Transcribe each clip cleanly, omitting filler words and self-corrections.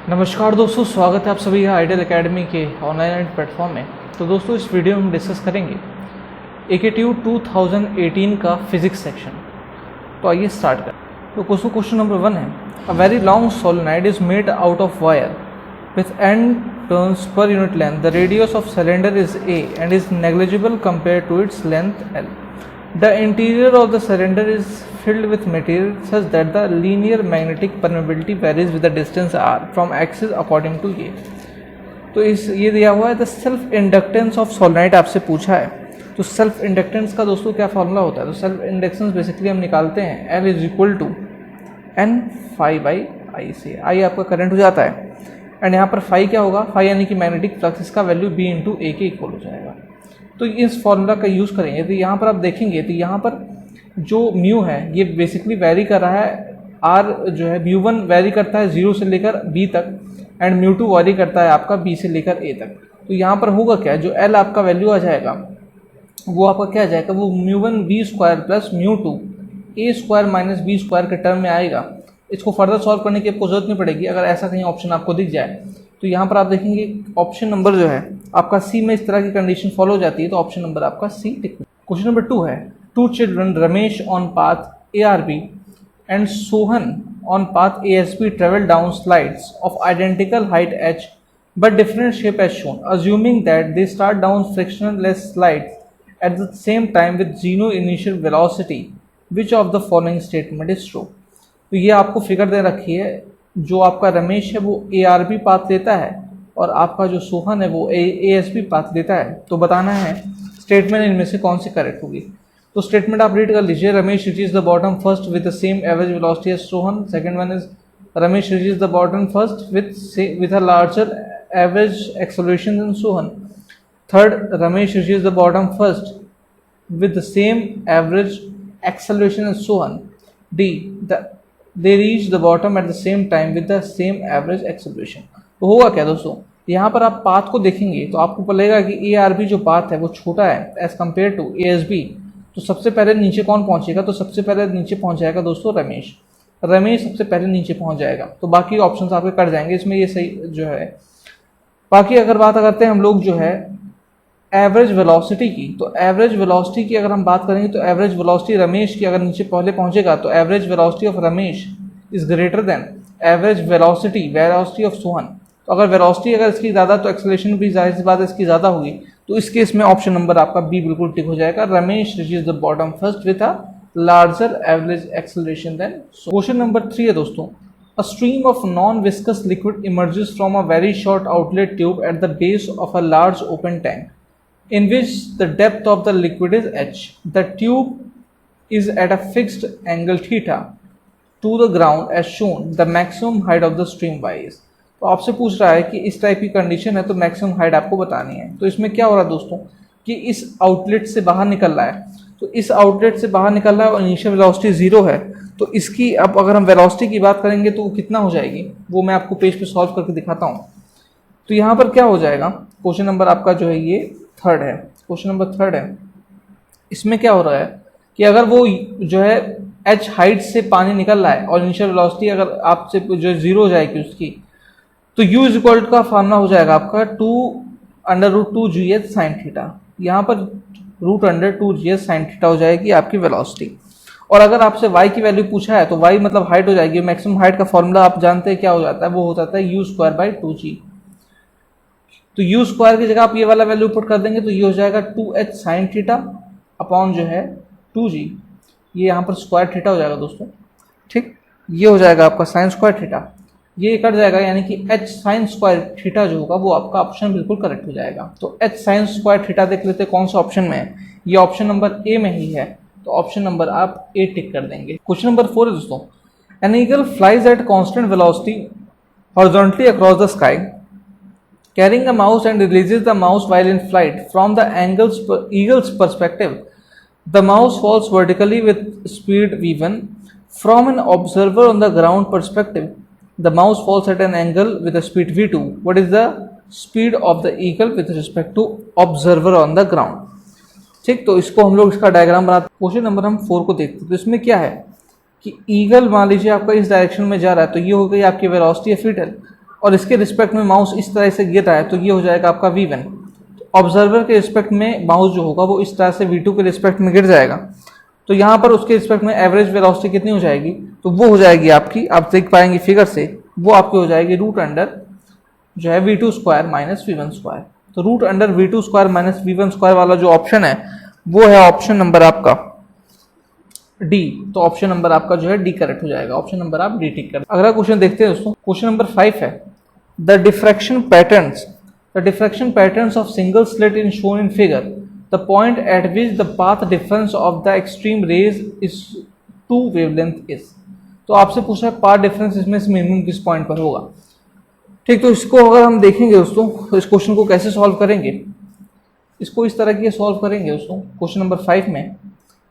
नमस्कार दोस्तों, स्वागत है आप सभी यहाँ आइडियल एकेडमी के ऑनलाइन प्लेटफॉर्म में। तो दोस्तों इस वीडियो में हम डिस्कस करेंगे AKTU 2018 का फिजिक्स सेक्शन। तो आइए स्टार्ट करें। तो क्वेश्चन नंबर 1 है, a very long solenoid is made out of wire with n turns per unit length. The radius of cylinder is A and is negligible compare to its length L. The interior of the cylinder is filled with material such that the linear magnetic permeability varies with the distance r from axis according to ये। तो ये दिया हुआ है the self inductance of solenoid आपसे पूछा है। तो सेल्फ इंडक्टेंस का दोस्तों क्या फॉर्मूला होता है? तो सेल्फ इंडक्टेंस बेसिकली हम निकालते हैं L is equal to N phi by I से। आई आपका करंट हो जाता है एंड यहाँ पर फाई क्या होगा? फाई यानी कि मैग्नेटिक फ्लक्स, इसका वैल्यू B इंटू ए के इक्वल हो जाएगा। तो इस फॉर्मूला का यूज़ करेंगे। तो यहाँ पर आप देखेंगे तो यहाँ पर जो म्यू है ये बेसिकली वैरी कर रहा है, आर जो है म्यू1 वैरी करता है 0 से लेकर B तक एंड म्यू2 वैरी करता है आपका B से लेकर A तक। तो यहाँ पर होगा क्या, जो L आपका वैल्यू आ जाएगा वो आपका क्या आ जाएगा, वो mu one B square plus mu two A square minus B square के टर्म में आएगा। इसको फर्दर सॉल्व करने की आपको जरूरत नहीं पड़ेगी अगर ऐसा कहीं ऑप्शन आपको दिख जाए। तो यहाँ पर आप देखेंगे ऑप्शन नंबर जो है आपका सी में इस तरह की कंडीशन फॉलो हो जाती है, तो ऑप्शन नंबर आपका सी टिक। क्वेश्चन नंबर 2 है, two children Ramesh on path ARB and Sohan on path ASB travel down slides of identical height h but different shape as shown, assuming that they start down frictionless slides at the same time with zero initial velocity, which of the following statement is true? तो ये आपको figure दे रखी है, जो आपका रमेश है वो ARB path लेता है और आपका जो सोहन है वो ASB पाथ लेता है। तो बताना है स्टेटमेंट इनमें से कौन सी करेक्ट होगी। तो स्टेटमेंट आप रीड कर लीजिए, Ramesh reaches the bottom first with the same average velocity as Sohan. Second one is Ramesh reaches the bottom first with a larger average acceleration than Sohan. Third, Ramesh reaches the bottom first with the same average acceleration as Sohan. D, they reach the bottom at the same time with the same average acceleration। तो होगा क्या दोस्तों, यहाँ पर आप path को देखेंगे तो आपको पता लगेगा कि ARB जो पाथ है वो छोटा है एज कम्पेयर टू ASB। तो सबसे पहले नीचे कौन पहुँचेगा? तो सबसे पहले नीचे पहुँच जाएगा दोस्तों रमेश। रमेश सबसे पहले नीचे पहुँच जाएगा। तो बाकी ऑप्शन आपके कट जाएंगे, इसमें ये सही जो है। बाकी अगर बात करते हैं हम लोग जो है एवरेज वेलोसिटी की, तो एवरेज वेलोसिटी की अगर हम बात करेंगे तो एवरेज वेलोसिटी रमेश की अगर नीचे पहले पहुंचेगा तो average velocity of Ramesh is greater than average velocity of Sohan. तो अगर वेलोसिटी अगर इसकी ज़्यादा तो एक्सेलरेशन भी जाहिर सी बात है इसकी ज़्यादा होगी। तो इस केस में ऑप्शन नंबर आपका बी बिल्कुल टिक हो जाएगा, Ramesh reaches the bottom first with a larger average acceleration than. Question number 3 है दोस्तों, a stream of non-viscous liquid emerges from a very short outlet tube at the base of a large open tank in which the depth of the liquid is h. The tube is at a fixed angle theta to the ground as shown. The maximum height of the stream y is। तो आपसे पूछ रहा है कि इस type की condition है तो मैक्सिमम हाइट आपको बतानी है। तो इसमें क्या हो रहा है दोस्तों कि इस आउटलेट से बाहर निकल रहा है, तो इस आउटलेट से बाहर निकल रहा है और इनिशियल वेलोसिटी 0 है। तो इसकी अब अगर हम वेलोसिटी की बात करेंगे तो वो कितना हो जाएगी, वो मैं आपको पेज पे सॉल्व करके दिखाता हूँ। तो यहाँ पर क्या हो जाएगा, क्वेश्चन नंबर आपका जो है ये 3rd है। क्वेश्चन नंबर 3rd है, इसमें क्या हो रहा है कि अगर वो जो है h हाइट से पानी निकल रहा है और इनिशियल वेलोसिटी अगर आपसे जो 0 हो जाएगी उसकी, तो u इज इक्वल का फार्मूला हो जाएगा आपका 2√2gh sin थीटा। यहाँ पर √2gh sin थीटा हो जाएगी आपकी वेलोसिटी। और अगर आपसे y की वैल्यू पूछा है तो y मतलब हाइट हो जाएगी। मैक्सिमम हाइट का फॉर्मूला आप जानते हैं क्या हो जाता है, वो हो जाता है u स्क्वायर बाई 2g। तो u स्क्वायर की जगह आप ये वाला वैल्यू पुट कर देंगे तो ये हो जाएगा 2h sin थीटा अपॉन जो है 2g। ये यहाँ पर स्क्वायर थीटा हो जाएगा दोस्तों, ठीक। ये हो जाएगा आपका साइन स्क्वायर थीटा, ये कट जाएगा यानी कि h साइन स्क्वायर थीटा जो होगा वो आपका ऑप्शन बिल्कुल करेक्ट हो जाएगा। तो h साइन स्क्वायर थीटा देख लेते हैं कौन सा ऑप्शन में है, ये ऑप्शन नंबर ए में ही है। तो ऑप्शन नंबर आप ए टिक कर देंगे। क्वेश्चन नंबर 4 है दोस्तों, an eagle flies at constant velocity horizontally across the sky carrying a mouse and releases the mouse while in flight. From the eagle's perspective, the mouse falls vertically with speed v1. From an observer on the ground perspective, the mouse falls at an angle with a speed v2. What is the speed of the eagle with respect to observer on the ground? ठीक, तो इसको हम लोग इसका diagram बनाते हैं। Question number हम 4 को देखते हैं। तो इसमें क्या है कि ईगल मान लीजिए आपका इस डायरेक्शन में जा रहा है, तो ये हो गई आपकी वेलोसिटी ऑफ ईगल। और इसके रिस्पेक्ट में माउस इस तरह से गिर रहा है तो ये हो जाएगा आपका v1। ऑब्जर्वर के रिस्पेक्ट में माउस जो होगा वो इस तरह से v2 के रिस्पेक्ट में गिर जाएगा, तो यहाँ पर उसके रिस्पेक्ट में एवरेज वेलोसिटी कितनी हो जाएगी, तो वो हो जाएगी आपकी, आप देख पाएंगे फिगर से, वो आपकी हो जाएगी रूट अंडर जो है v2 square minus v1 square. तो root under v2 square minus v1 square वाला जो ऑप्शन है वो है ऑप्शन नंबर आपका डी। तो ऑप्शन नंबर आपका जो है डी करेक्ट हो जाएगा, ऑप्शन नंबर आप डी टिक कर। अगला क्वेश्चन देखते हैं दोस्तों, क्वेश्चन नंबर 5 है the diffraction patterns of single slit in shown in figure, the point at which the path difference of the extreme rays is two wavelength is. तो आपसे पूछा है पाथ डिफरेंस इसमें से मिनिमम किस पॉइंट पर होगा। ठीक, तो इसको अगर हम देखेंगे दोस्तों, तो इस क्वेश्चन को कैसे सॉल्व करेंगे, इसको इस तरह की सॉल्व करेंगे दोस्तों। क्वेश्चन नंबर 5 में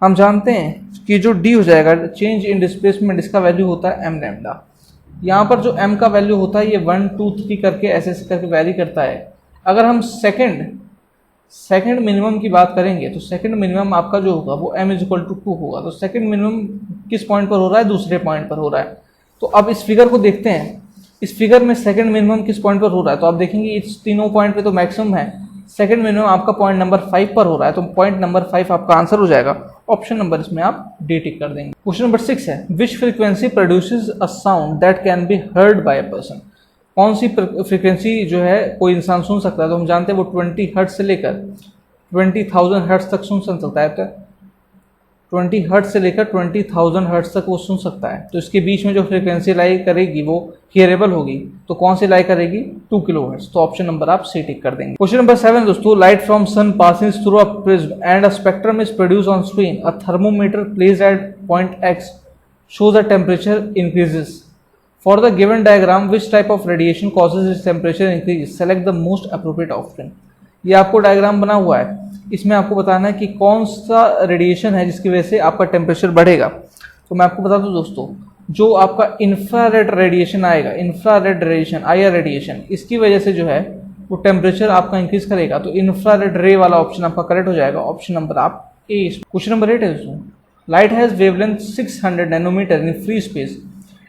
हम जानते हैं कि जो डी हो जाएगा चेंज इन डिस्प्लेसमेंट, इसका वैल्यू होता है एम लैम्डा। यहाँ पर जो एम का वैल्यू होता है ये 1 2 3 करके ऐसे करके वैरी करता है। अगर हम सेकंड मिनिमम की बात करेंगे तो सेकंड मिनिमम आपका जो होगा वो m इज इक्वल टू 2 होगा। तो सेकंड मिनिमम किस पॉइंट पर हो रहा है, दूसरे पॉइंट पर हो रहा है। तो अब इस फिगर को देखते हैं, इस फिगर में सेकंड मिनिमम किस पॉइंट पर हो रहा है, तो आप देखेंगे इस तीनों पॉइंट पे तो मैक्सिमम है, सेकंड मिनिमम आपका पॉइंट नंबर 5 पर हो रहा है, तो पॉइंट नंबर 5 आपका आंसर हो जाएगा, ऑप्शन नंबर इसमें आप डी टिक कर देंगे। क्वेश्चन नंबर 6 है which frequency produces a sound that can be heard by a person. कौन सी फ्रीक्वेंसी जो है कोई इंसान सुन सकता है, तो हम जानते हैं वो 20 हर्ट्ज से लेकर 20,000 हर्ट्ज तक सुन सकता है। तो 20 हर्ट्ज से लेकर 20,000 हर्ट्ज तक वो सुन सकता है। तो इसके बीच में जो फ्रीक्वेंसी लाई करेगी वो हियरेबल होगी, तो कौन सी लाई करेगी, 2 किलोहर्ट्ज। तो ऑप्शन नंबर आप सी टिक कर देंगे। क्वेश्चन नंबर 7 दोस्तों, light from sun passing through a prism and a spectrum is produce on screen, a thermometer placed at point x shows the temperature increases. For the given diagram, which type of radiation causes its temperature increase? Select the most appropriate option. ये आपको diagram बना हुआ है, इसमें आपको बताना है कि कौन सा रेडिएशन है जिसकी वजह से आपका टेम्परेचर बढ़ेगा। तो मैं आपको बता दूं दोस्तों, जो आपका इंफ्रारेड रेडिएशन आएगा, इंफ्रारेड रेडिएशन IR रेडिएशन, इसकी वजह से जो है वो टेम्परेचर आपका इंक्रीज करेगा। तो इंफ्रारेड रे वाला ऑप्शन आपका करेक्ट हो जाएगा, ऑप्शन नंबर आप ए। क्वेश्चन नंबर 8 है दोस्तों, light has wavelength 600 nanometer in free space,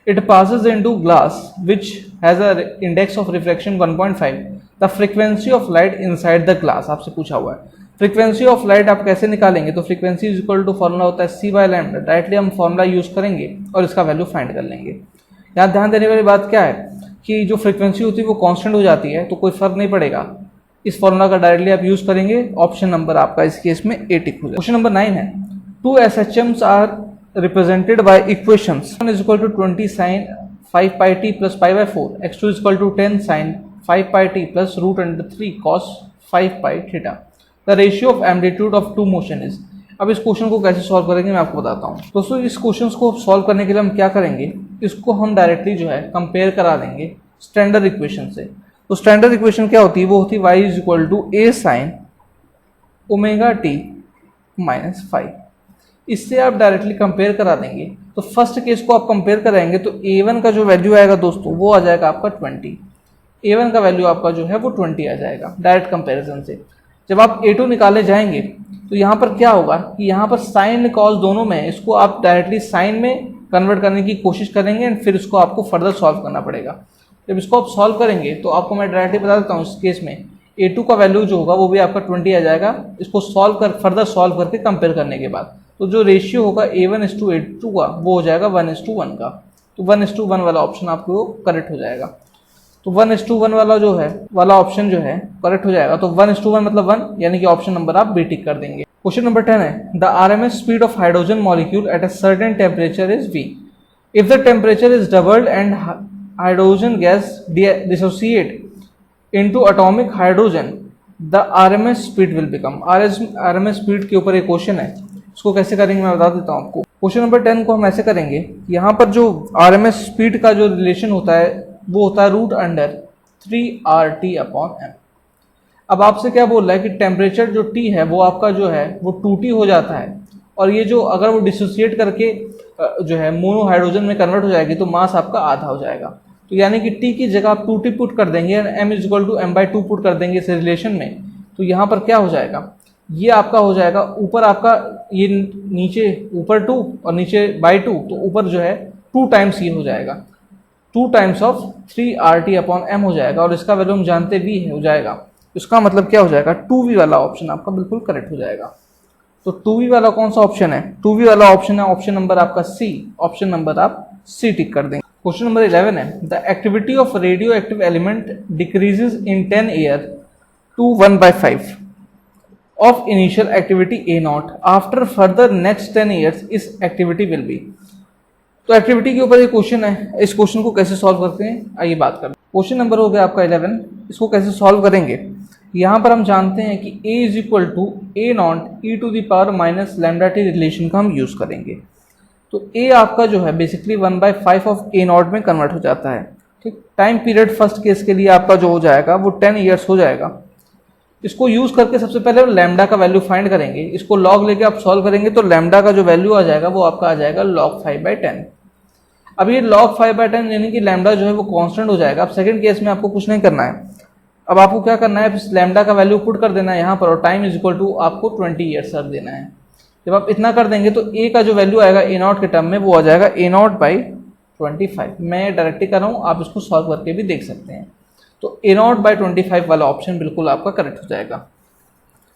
it passes into glass which has a index of refraction 1.5, the frequency of light inside the glass आपसे पूछा हुआ है। फ्रीक्वेंसी ऑफ लाइट आप कैसे निकालेंगे, तो frequency is equal to formula होता है c बाय लैम्डा। डायरेक्टली हम फॉर्मूला यूज करेंगे और इसका वैल्यू फाइंड कर लेंगे। यहाँ ध्यान देने वाली बात क्या है कि जो फ्रीक्वेंसी होती है वो कांस्टेंट हो जाती है, तो कोई फर्क नहीं पड़ेगा। इस फॉर्मूला का डायरेक्टली आप यूज करेंगे, ऑप्शन नंबर आपका इस केस में ए टिक हो जाएगा। क्वेश्चन नंबर 9 है, 2 SHMs are represented by equations 1 is equal to 20 sin 5 pi t plus pi by 4, x2 is equal to 10 sin 5 pi t plus root under 3 cos 5 pi theta. The ratio of amplitude of two motion is. अब इस question को कैसे solve करेंगे मैं आपको बताता हूँ दोस्तों। इस क्वेश्चन को सॉल्व करने के लिए हम क्या करेंगे, इसको हम डायरेक्टली जो है कंपेयर करा देंगे स्टैंडर्ड इक्वेशन से। तो स्टैंडर्ड इक्वेशन क्या होती है, वो होती है y is equal to a sin omega t minus 5। इससे आप डायरेक्टली कंपेयर करा देंगे। तो फर्स्ट केस को आप कंपेयर कराएंगे तो a1 का जो वैल्यू आएगा दोस्तों वो आ जाएगा आपका 20। a1 का वैल्यू आपका जो है वो 20 आ जाएगा डायरेक्ट कंपैरिजन से। जब आप a2 निकाले जाएंगे तो यहाँ पर क्या होगा कि यहाँ पर साइन कॉस दोनों में, इसको आप डायरेक्टली साइन में कन्वर्ट करने की कोशिश करेंगे एंड फिर इसको आपको फर्दर सॉल्व करना पड़ेगा। जब इसको आप सॉल्व करेंगे तो आपको मैं डायरेक्टली बता देता हूँ, इस केस में a2 का वैल्यू जो होगा वो भी आपका 20 आ जाएगा, इसको फर्दर सॉल्व करके कंपेयर करने के बाद। तो जो रेशियो होगा a1:a2 का वो हो जाएगा 1:1 का। तो 1:1 वाला ऑप्शन आपको करेक्ट हो जाएगा। तो 1:1 वाला जो है वाला ऑप्शन जो है करेक्ट हो जाएगा। तो 1:1 मतलब 1, यानी कि ऑप्शन नंबर आप बी टिक कर देंगे। क्वेश्चन नंबर 10 है, the RMS speed of hydrogen molecule at a certain temperature is v। If the temperature is doubled and hydrogen gas dissociate into atomic hydrogen, the RMS speed will become. RMS speed के ऊपर एक question है, इसको कैसे करेंगे मैं बता देता हूँ आपको। क्वेश्चन नंबर 10 को हम ऐसे करेंगे, यहाँ पर जो RMS स्पीड का जो रिलेशन होता है वो होता है √3RT/m। अब आपसे क्या बोल रहा है कि टेम्परेचर जो T है वो आपका जो है वो 2T हो जाता है, और ये जो अगर वो डिसोसिएट करके जो है मोनो हाइड्रोजन में कन्वर्ट हो जाएगी तो मास आपका आधा हो जाएगा। तो यानी कि T की जगह आप 2T पुट कर देंगे एंड m=m/2 पुट कर देंगे इस रिलेशन में। तो यहाँ पर क्या हो जाएगा, ये आपका हो जाएगा ऊपर आपका ये नीचे ऊपर 2 और नीचे बाई 2, तो ऊपर जो है 2 टाइम्स ये हो जाएगा। 2 टाइम्स ऑफ 3RT/m हो जाएगा, और इसका वैल्यू हम जानते v है हो जाएगा। इसका मतलब क्या हो जाएगा, 2v वाला ऑप्शन आपका बिल्कुल करेक्ट हो जाएगा। तो 2v वाला कौन सा ऑप्शन है, 2v वाला ऑप्शन है ऑप्शन नंबर आपका सी, ऑप्शन नंबर आप सी टिक कर देंगे। क्वेश्चन नंबर 11 है, the activity of radio active element decreases in 10 year to 1/5 of initial activity A0 after further next 10 years इस activity will be। तो एक्टिविटी के ऊपर ये क्वेश्चन है, इस क्वेश्चन को कैसे सॉल्व करते हैं आइए बात करते हैं। क्वेश्चन नंबर हो गया आपका 11, इसको कैसे सॉल्व करेंगे। यहाँ पर हम जानते हैं कि a is equal to A0 e⁻ relation का हम यूज करेंगे। तो a आपका जो है बेसिकली 1/5 ऑफ A0 में कन्वर्ट हो जाता है। ठीक, टाइम पीरियड फर्स्ट केस के लिए आपका जो हो जाएगा वो 10 ईयर्स हो जाएगा। इसको यूज करके सबसे पहले लैम्डा का वैल्यू फाइंड करेंगे, इसको लॉग लेके आप सॉल्व करेंगे तो लैम्डा का जो वैल्यू आ जाएगा वो आपका आ जाएगा log 5/10। अब ये log 5/10 यानी कि लैम्डा जो है वो कांस्टेंट हो जाएगा। अब सेकंड केस में आपको कुछ नहीं करना है, अब आपको क्या करना है, लैम्डा का वैल्यू पुट कर देना है यहाँ पर, और टाइम इज इक्वल टू आपको 20 ईयर्स कर देना है। जब आप इतना कर देंगे तो a का जो वैल्यू आएगा A0 के टर्म में वो आ जाएगा A0/25। मैं डायरेक्टली कर रहा हूँ, आप इसको सॉल्व करके भी देख सकते हैं। तो A0/25 वाला ऑप्शन बिल्कुल आपका करेक्ट हो जाएगा।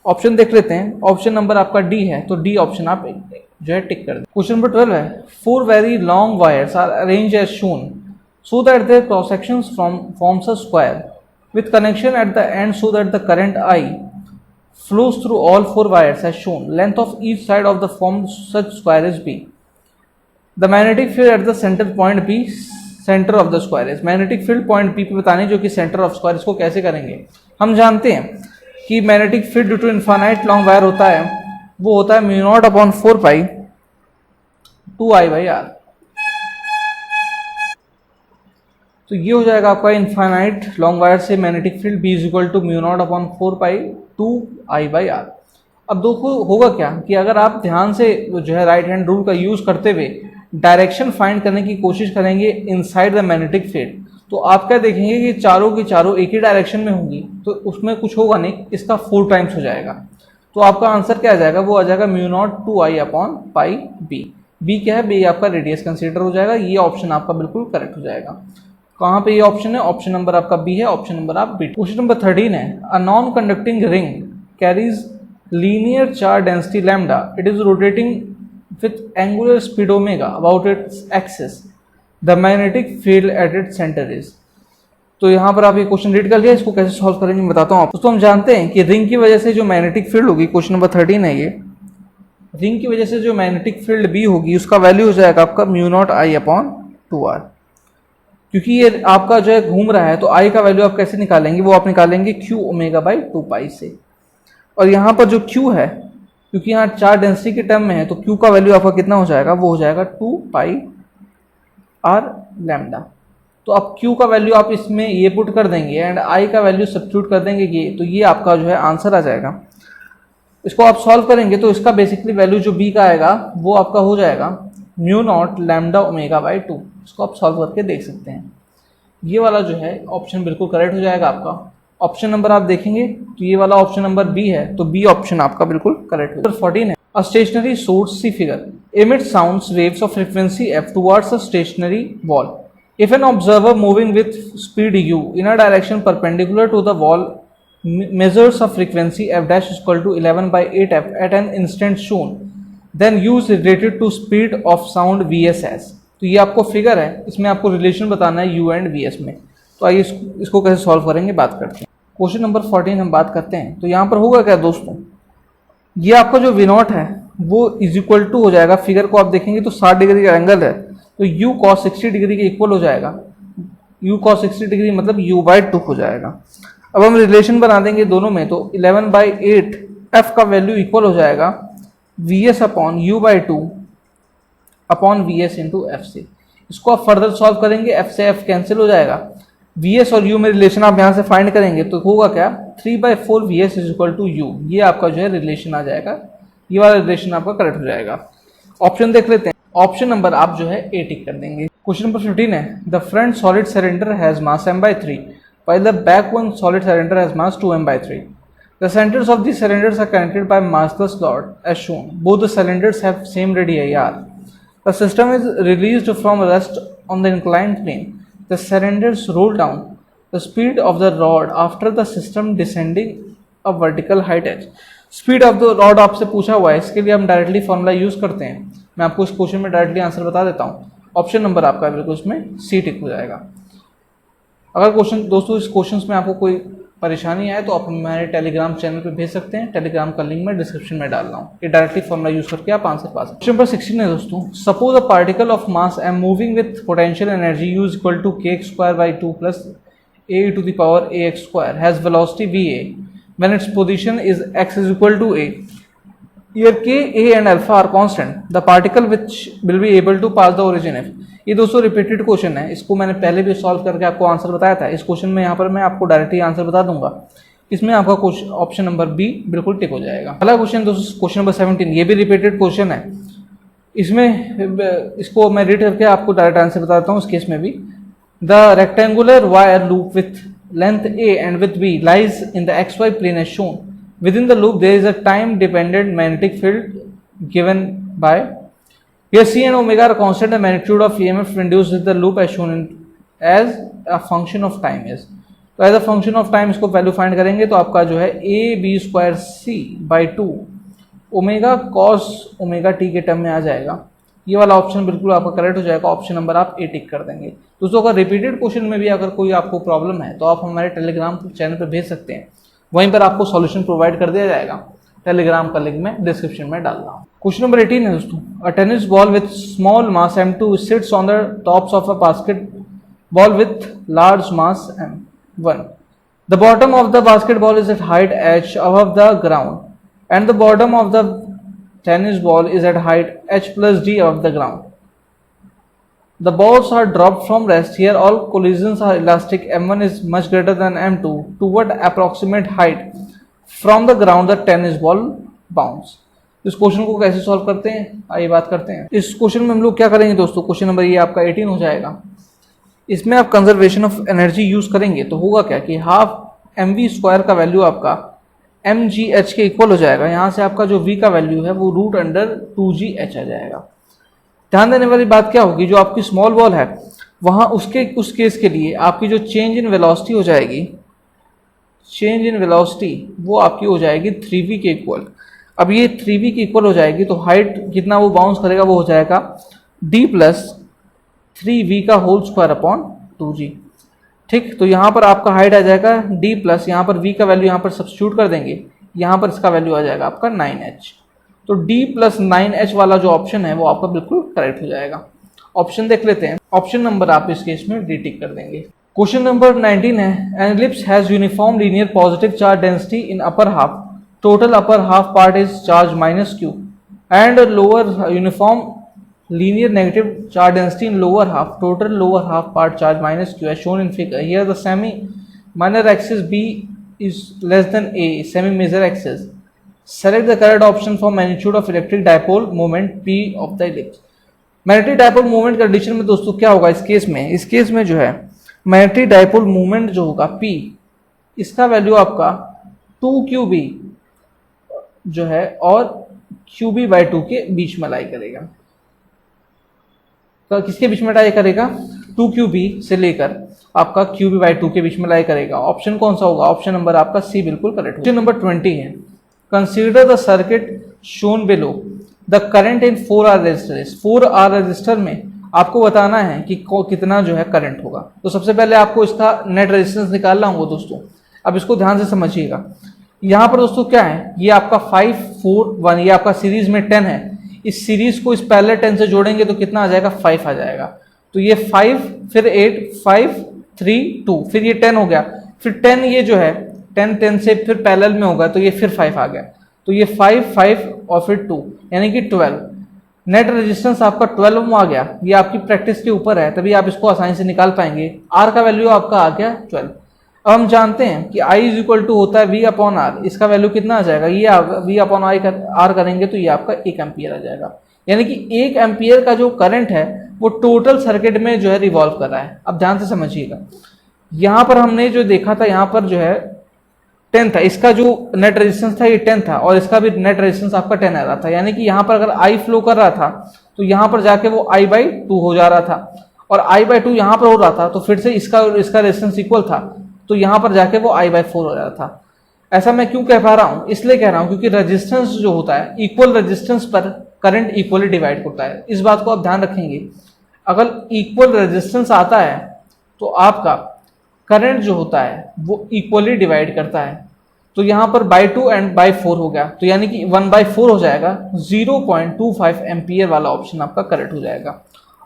ऑप्शन देख लेते हैं, ऑप्शन नंबर आपका डी है, तो डी ऑप्शन आप जो है टिक कर दें। क्वेश्चन नंबर 12 है, 4 very long wires are arranged as shown so that their cross sections forms a square with connection at the end so that the current I flows through all 4 wires as shown. Length of each side of the formed such square is B. The magnetic field at the center point B centre of the square है। Magnetic field point P पे बताने जो कि centre of square, इसको कैसे करेंगे। हम जानते हैं कि magnetic field due to infinite long wire होता है, वो होता है μ0/4π 2I/r। तो ये हो जाएगा आपका इनफाइनाइट लॉन्ग वायर से magnetic field B is equal to μ0/4π 2I/r। अब देखो होगा क्या कि अगर आप ध्यान से जो है राइट हैंड रूल का यूज करते हुए डायरेक्शन फाइंड करने की कोशिश करेंगे इनसाइड द मैग्नेटिक फील्ड, तो आप क्या देखेंगे कि चारों की चारों एक ही डायरेक्शन में होंगी, तो उसमें कुछ होगा नहीं, इसका 4 टाइम्स हो जाएगा। तो आपका आंसर क्या आ जाएगा, वो आ जाएगा μ0 2I/π b क्या है, b आपका रेडियस कंसीडर हो जाएगा। ये ऑप्शन आपका बिल्कुल करेक्ट हो जाएगा। कहाँ पे ये ऑप्शन है, ऑप्शन नंबर आपका बी है, ऑप्शन नंबर आप बी। क्वेश्चन नंबर 13 है, a non conducting ring carries linear charge density lambda, it is rotating with angular speed omega about its axis, the magnetic field at its center is। तो यहाँ पर आप ये question read कर लिया, इसको कैसे सॉल्व करेंगे मैं बताता हूँ। दोस्तों हम जानते हैं कि रिंग की वजह से जो मैग्नेटिक फील्ड होगी, क्वेश्चन नंबर 13 है ये, रिंग की वजह से जो मैग्नेटिक फील्ड बी होगी उसका वैल्यू हो जाएगा आपका μ0I/2r। क्योंकि ये आपका जो है घूम रहा है तो I का वैल्यू आप कैसे निकालेंगे, वो आप निकालेंगे Qω/2π से। और यहाँ पर जो Q है, क्योंकि यहाँ चार्ज डेंसिटी के टर्म में है, तो Q का वैल्यू आपका कितना हो जाएगा, वो हो जाएगा 2πr लैम्डा। तो अब Q का वैल्यू आप इसमें ये पुट कर देंगे एंड I का वैल्यू सब्स्टिट्यूट कर देंगे ये, तो ये आपका जो है आंसर आ जाएगा। इसको आप सॉल्व करेंगे तो इसका बेसिकली वैल्यू जो B का आएगा वो आपका हो जाएगा μ0 λω/2। इसको आप सॉल्व करके देख सकते हैं। ये वाला जो है ऑप्शन बिल्कुल करेक्ट हो जाएगा आपका। ऑप्शन नंबर आप देखेंगे तो ये वाला ऑप्शन नंबर बी है, तो बी ऑप्शन आपका बिल्कुल करेक्ट होगा। 14 है, अ stationery source C figure emits sounds waves of frequency f towards a stationary wall. If an observer moving with speed u in a direction perpendicular to the wall measures a frequency f dash is equal to 11/8f at an instant shown, then u is related to speed of sound vs as। तो ये आपको figure है, इसमें आपको relation बताना है u and vs में। तो आइए इसको कैसे सॉल्व करेंगे बात करते हैं। क्वेश्चन नंबर 14 हम बात करते हैं। तो यहाँ पर होगा क्या दोस्तों, ये आपका जो V0 है वो इज इक्वल टू हो जाएगा, फिगर को आप देखेंगे तो 60 डिग्री का एंगल है, तो u cos 60 डिग्री के इक्वल हो जाएगा। u cos 60 डिग्री मतलब u/2 हो जाएगा। अब हम रिलेशन बना देंगे दोनों में, तो 11/8 f का वैल्यू इक्वल हो जाएगा vs/u/2 vs इंटू f से। इसको आप फर्दर सॉल्व करेंगे, f से f कैंसिल हो जाएगा, vs और u में रिलेशन आप यहाँ से फाइंड करेंगे तो होगा क्या 3/4 vs is equal to u। ये आपका जो है रिलेशन आ जाएगा, ये वाला रिलेशन आपका करेक्ट हो जाएगा। ऑप्शन देख लेते हैं, ऑप्शन नंबर आप जो है ए टिक कर देंगे। क्वेश्चन नंबर 15 है, the front solid cylinder has mass m/3 while the back one solid cylinder has mass 2m/3. The centers of these cylinders are connected by massless slot as shown. Both the cylinders have same radii r. The system is released from rest on the inclined plane. The surrenders roll down the speed of the rod after the system descending a vertical height H. Speed of the rod आपसे पूछा हुआ है, इसके लिए हम directly formula use करते हैं। मैं आपको इस क्वेश्चन में डायरेक्टली आंसर बता देता हूँ। ऑप्शन नंबर आपका बिल्कुल इसमें सी टिक हो जाएगा। अगर क्वेश्चन दोस्तों इस क्वेश्चन में आपको कोई परेशानी आए तो आप हमारे टेलीग्राम चैनल पे भेज सकते हैं। टेलीग्राम का लिंक मैं डिस्क्रिप्शन में डाल रहा हूँ। ये डायरेक्टली फॉर्मूला यूज करके आप आंसर पा सकते हैं। क्वेश्चन नंबर 16 है दोस्तों, suppose a particle of mass m moving with potential energy U equal to kx square by 2 plus a to the power ax square has velocity va when its position is x is equal to a. Here k, a and alpha are constant. The particle which will be able to pass the origin f. ये दोस्तों repeated question है, इसको मैंने पहले भी solve करके आपको answer बताया था। इस क्वेश्चन में यहाँ पर मैं आपको डायरेक्टली आंसर बता दूंगा। इसमें आपका ऑप्शन नंबर बी बिल्कुल टिक हो जाएगा। अगला क्वेश्चन दोस्तों क्वेश्चन नंबर 17, ये भी रिपीटेड क्वेश्चन है। इसमें इसको मैं रीड करके आपको डायरेक्ट आंसर बताता हूँ। इस केस में भी the rectangular wire loop with length a and width b lies in the xy plane as shown. Within the loop there is a time dependent magnetic field given by here c and omega are constant. The magnitude of EMF induced with the loop as shown as a function of time is. तो as a function of time इसको value find करेंगे तो आपका जो है a b square c by 2 omega cos omega t के term में आ जाएगा। ये वाला ऑप्शन बिल्कुल आपका करेक्ट हो जाएगा। ऑप्शन नंबर आप ए टिक कर देंगे। दोस्तों अगर रिपीटेड क्वेश्चन में भी अगर कोई आपको प्रॉब्लम है तो आप हमारे टेलीग्राम चैनल पर भेज सकते हैं, वहीं पर आपको सॉल्यूशन प्रोवाइड कर दिया जाएगा। टेलीग्राम का लिंक मैं डिस्क्रिप्शन में डाल रहा हूँ। क्वेश्चन नंबर 18 है दोस्तों, a tennis ball with small mass m2 sits on the tops of a basketball with large mass m1. The bottom of the basketball is at height h above the ground and the bottom of the tennis ball is at height h plus d above the ground. The balls are dropped from rest. Here all collisions are elastic. m1 is much greater than m2. To what approximate height from the ground the tennis ball bounce? इस question को कैसे solve करते हैं आइए बात करते हैं। इस क्वेश्चन में हम लोग क्या करेंगे दोस्तों, क्वेश्चन नंबर ये आपका 18 हो जाएगा। इसमें आप कंजर्वेशन ऑफ एनर्जी यूज करेंगे तो होगा क्या कि हाफ एम वी स्क्वायर का वैल्यू आपका एम जी एच के इक्वल हो जाएगा। यहाँ से आपका जो v का वैल्यू है वो रूट अंडर 2g h आ जाएगा। ध्यान देने वाली बात क्या होगी, जो आपकी स्मॉल बॉल है वहाँ उस केस के लिए आपकी जो चेंज इन वेलोसिटी हो जाएगी, चेंज इन वेलोसिटी वो आपकी हो जाएगी 3v के इक्वल। अब ये 3v के इक्वल हो जाएगी तो हाइट कितना वो बाउंस करेगा वो हो जाएगा d प्लस 3v का होल स्क्वायर अपॉन 2g। ठीक, तो यहाँ पर आपका हाइट आ जाएगा d प्लस यहाँ पर v का वैल्यू यहाँ पर सब्स्टिट्यूट कर देंगे, यहाँ पर इसका वैल्यू आ जाएगा आपका 9h। तो d प्लस 9h वाला जो ऑप्शन है वो आपका बिल्कुल करेक्ट हो जाएगा। ऑप्शन देख लेते हैं। ऑप्शन नंबर आप इस केस में डी टिक कर देंगे। क्वेश्चन नंबर 19 है, an ellipse has uniform linear positive charge density in upper half, total upper half part is charge minus q and lower uniform linear negative charge density in lower half, total lower half part charge minus q as shown in figure. Here the semi minor axis b is less than a semi major axis. Select the correct option for magnitude of electric dipole moment p of the ellipse. Magnetic dipole movement condition में दोस्तों क्या होगा इस case में जो है magnetic dipole movement जो होगा p, इसका वैल्यू आपका 2qb जो है और qb बाई 2 के बीच में लाई करेगा। तो किसके बीच में लाई करेगा, 2qb से लेकर आपका qb बाई 2 के बीच में लाई करेगा। ऑप्शन कौन सा होगा, ऑप्शन नंबर आपका सी बिल्कुल करेक्ट। क्वेश्चन नंबर 20 है, consider the circuit shown below the current in 4R register. इस 4R रजिस्टर में आपको बताना है कि कितना जो है करंट होगा। तो सबसे पहले आपको इसका नेट रेजिस्टेंस निकालना होगा दोस्तों। अब इसको ध्यान से समझिएगा। यहाँ पर दोस्तों क्या है, ये आपका 5 4 1 ये आपका सीरीज में 10 है। इस सीरीज को इस पैरेलल 10 से जोड़ेंगे तो कितना आ जाएगा, 5 आ जाएगा। तो ये 5 फिर 8 5 3 2 फिर ये 10 हो गया, फिर 10 ये जो है 10 से फिर पैरेलल में होगा तो ये फिर 5 आ गया। तो ये 5 5 और फिर 2 यानी कि 12। नेट रेजिस्टेंस आपका 12 ओम आ गया। ये आपकी प्रैक्टिस के ऊपर है, तभी आप इसको आसानी से निकाल पाएंगे। आर का वैल्यू आपका आ गया 12। अब हम जानते हैं कि I इज इक्वल टू होता है V अपॉन आर। इसका वैल्यू कितना आ जाएगा, ये V अपॉन आर करेंगे तो ये आपका 1 एम्पियर आ जाएगा। यानी कि 1 एम्पियर का जो करंट है वो टोटल सर्किट में जो है रिवॉल्व कर रहा है। अब ध्यान से समझिएगा, यहाँ पर हमने जो देखा था यहाँ पर जो है 10 था, इसका जो नेट रेजिस्टेंस था ये 10 था और इसका भी नेट रेजिस्टेंस आपका 10 आ रहा था। यानी कि यहाँ पर अगर I फ्लो कर रहा था तो यहाँ पर जाके वो I बाई 2 हो जा रहा था और I/2 यहाँ पर हो रहा था, तो फिर से इसका और इसका रेजिस्टेंस इक्वल था, तो यहाँ पर जाके वो I/4 हो रहा था। ऐसा मैं क्यों कह पा रहा हूँ? इसलिए कह रहा हूँ क्योंकि रेजिस्टेंस जो होता है, इक्वल रेजिस्टेंस पर करंट इक्वली डिवाइड होता है। इस बात को आप ध्यान रखेंगे। अगर इक्वल रेजिस्टेंस आता है तो आपका करंट जो होता है वो इक्वली डिवाइड करता है। तो यहाँ पर by2 एंड by4 हो गया, तो यानी कि 1/4 हो जाएगा। 0.25 एम्पियर वाला ऑप्शन आपका करेक्ट हो जाएगा।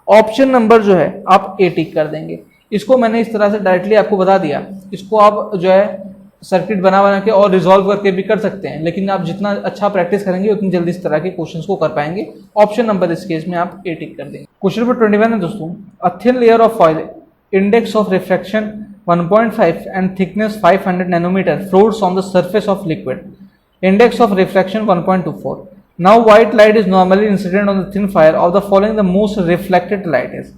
ऑप्शन नंबर जो है आप ए टिक कर देंगे। इसको मैंने इस तरह से डायरेक्टली आपको बता दिया। इसको आप जो है सर्किट बना के और रिजॉल्व करके भी कर सकते हैं, लेकिन आप जितना अच्छा प्रैक्टिस करेंगे उतनी जल्दी इस तरह के क्वेश्चंस को कर पाएंगे। ऑप्शन नंबर इस केस में आप ए टिक कर देंगे। क्वेश्चन नंबर 21 है दोस्तों, a thin layer of foil, index of refraction 1.5 and thickness 500 nanometer floats on the surface of liquid. Index of refraction 1.24. Now white light is normally incident on the thin fire of the following the most reflected light is.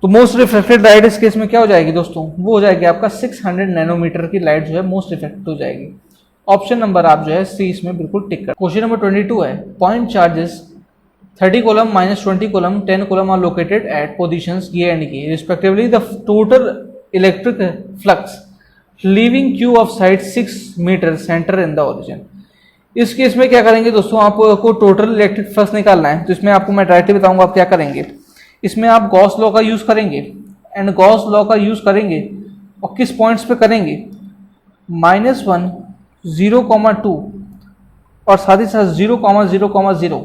तो most reflected light इस case में क्या हो जाएगी दोस्तों? वो हो जाएगी आपका 600 नैनोमीटर की लाइट जो है मोस्ट रिफ्लेक्टेड हो जाएगी। ऑप्शन नंबर आप जो है सी इसमें बिल्कुल टिक कर। क्वेश्चन नंबर 22 है, point charges 30 coulomb -20 coulomb 10 coulomb are located at positions A and K respectively. The total electric flux leaving cube of side 6 metre centre in the origin. इस केस में क्या करेंगे दोस्तों? आपको टोटल इलेक्ट्रिक फ्लक्स निकालना है, तो इसमें आपको मैं डायरेक्टली बताऊंगा आप क्या करेंगे। इसमें आप गॉस लॉ का यूज करेंगे, एंड गॉस लॉ का यूज करेंगे और किस पॉइंट्स पे करेंगे? -1, 0,2 और साथ ही साथ 0,0,0।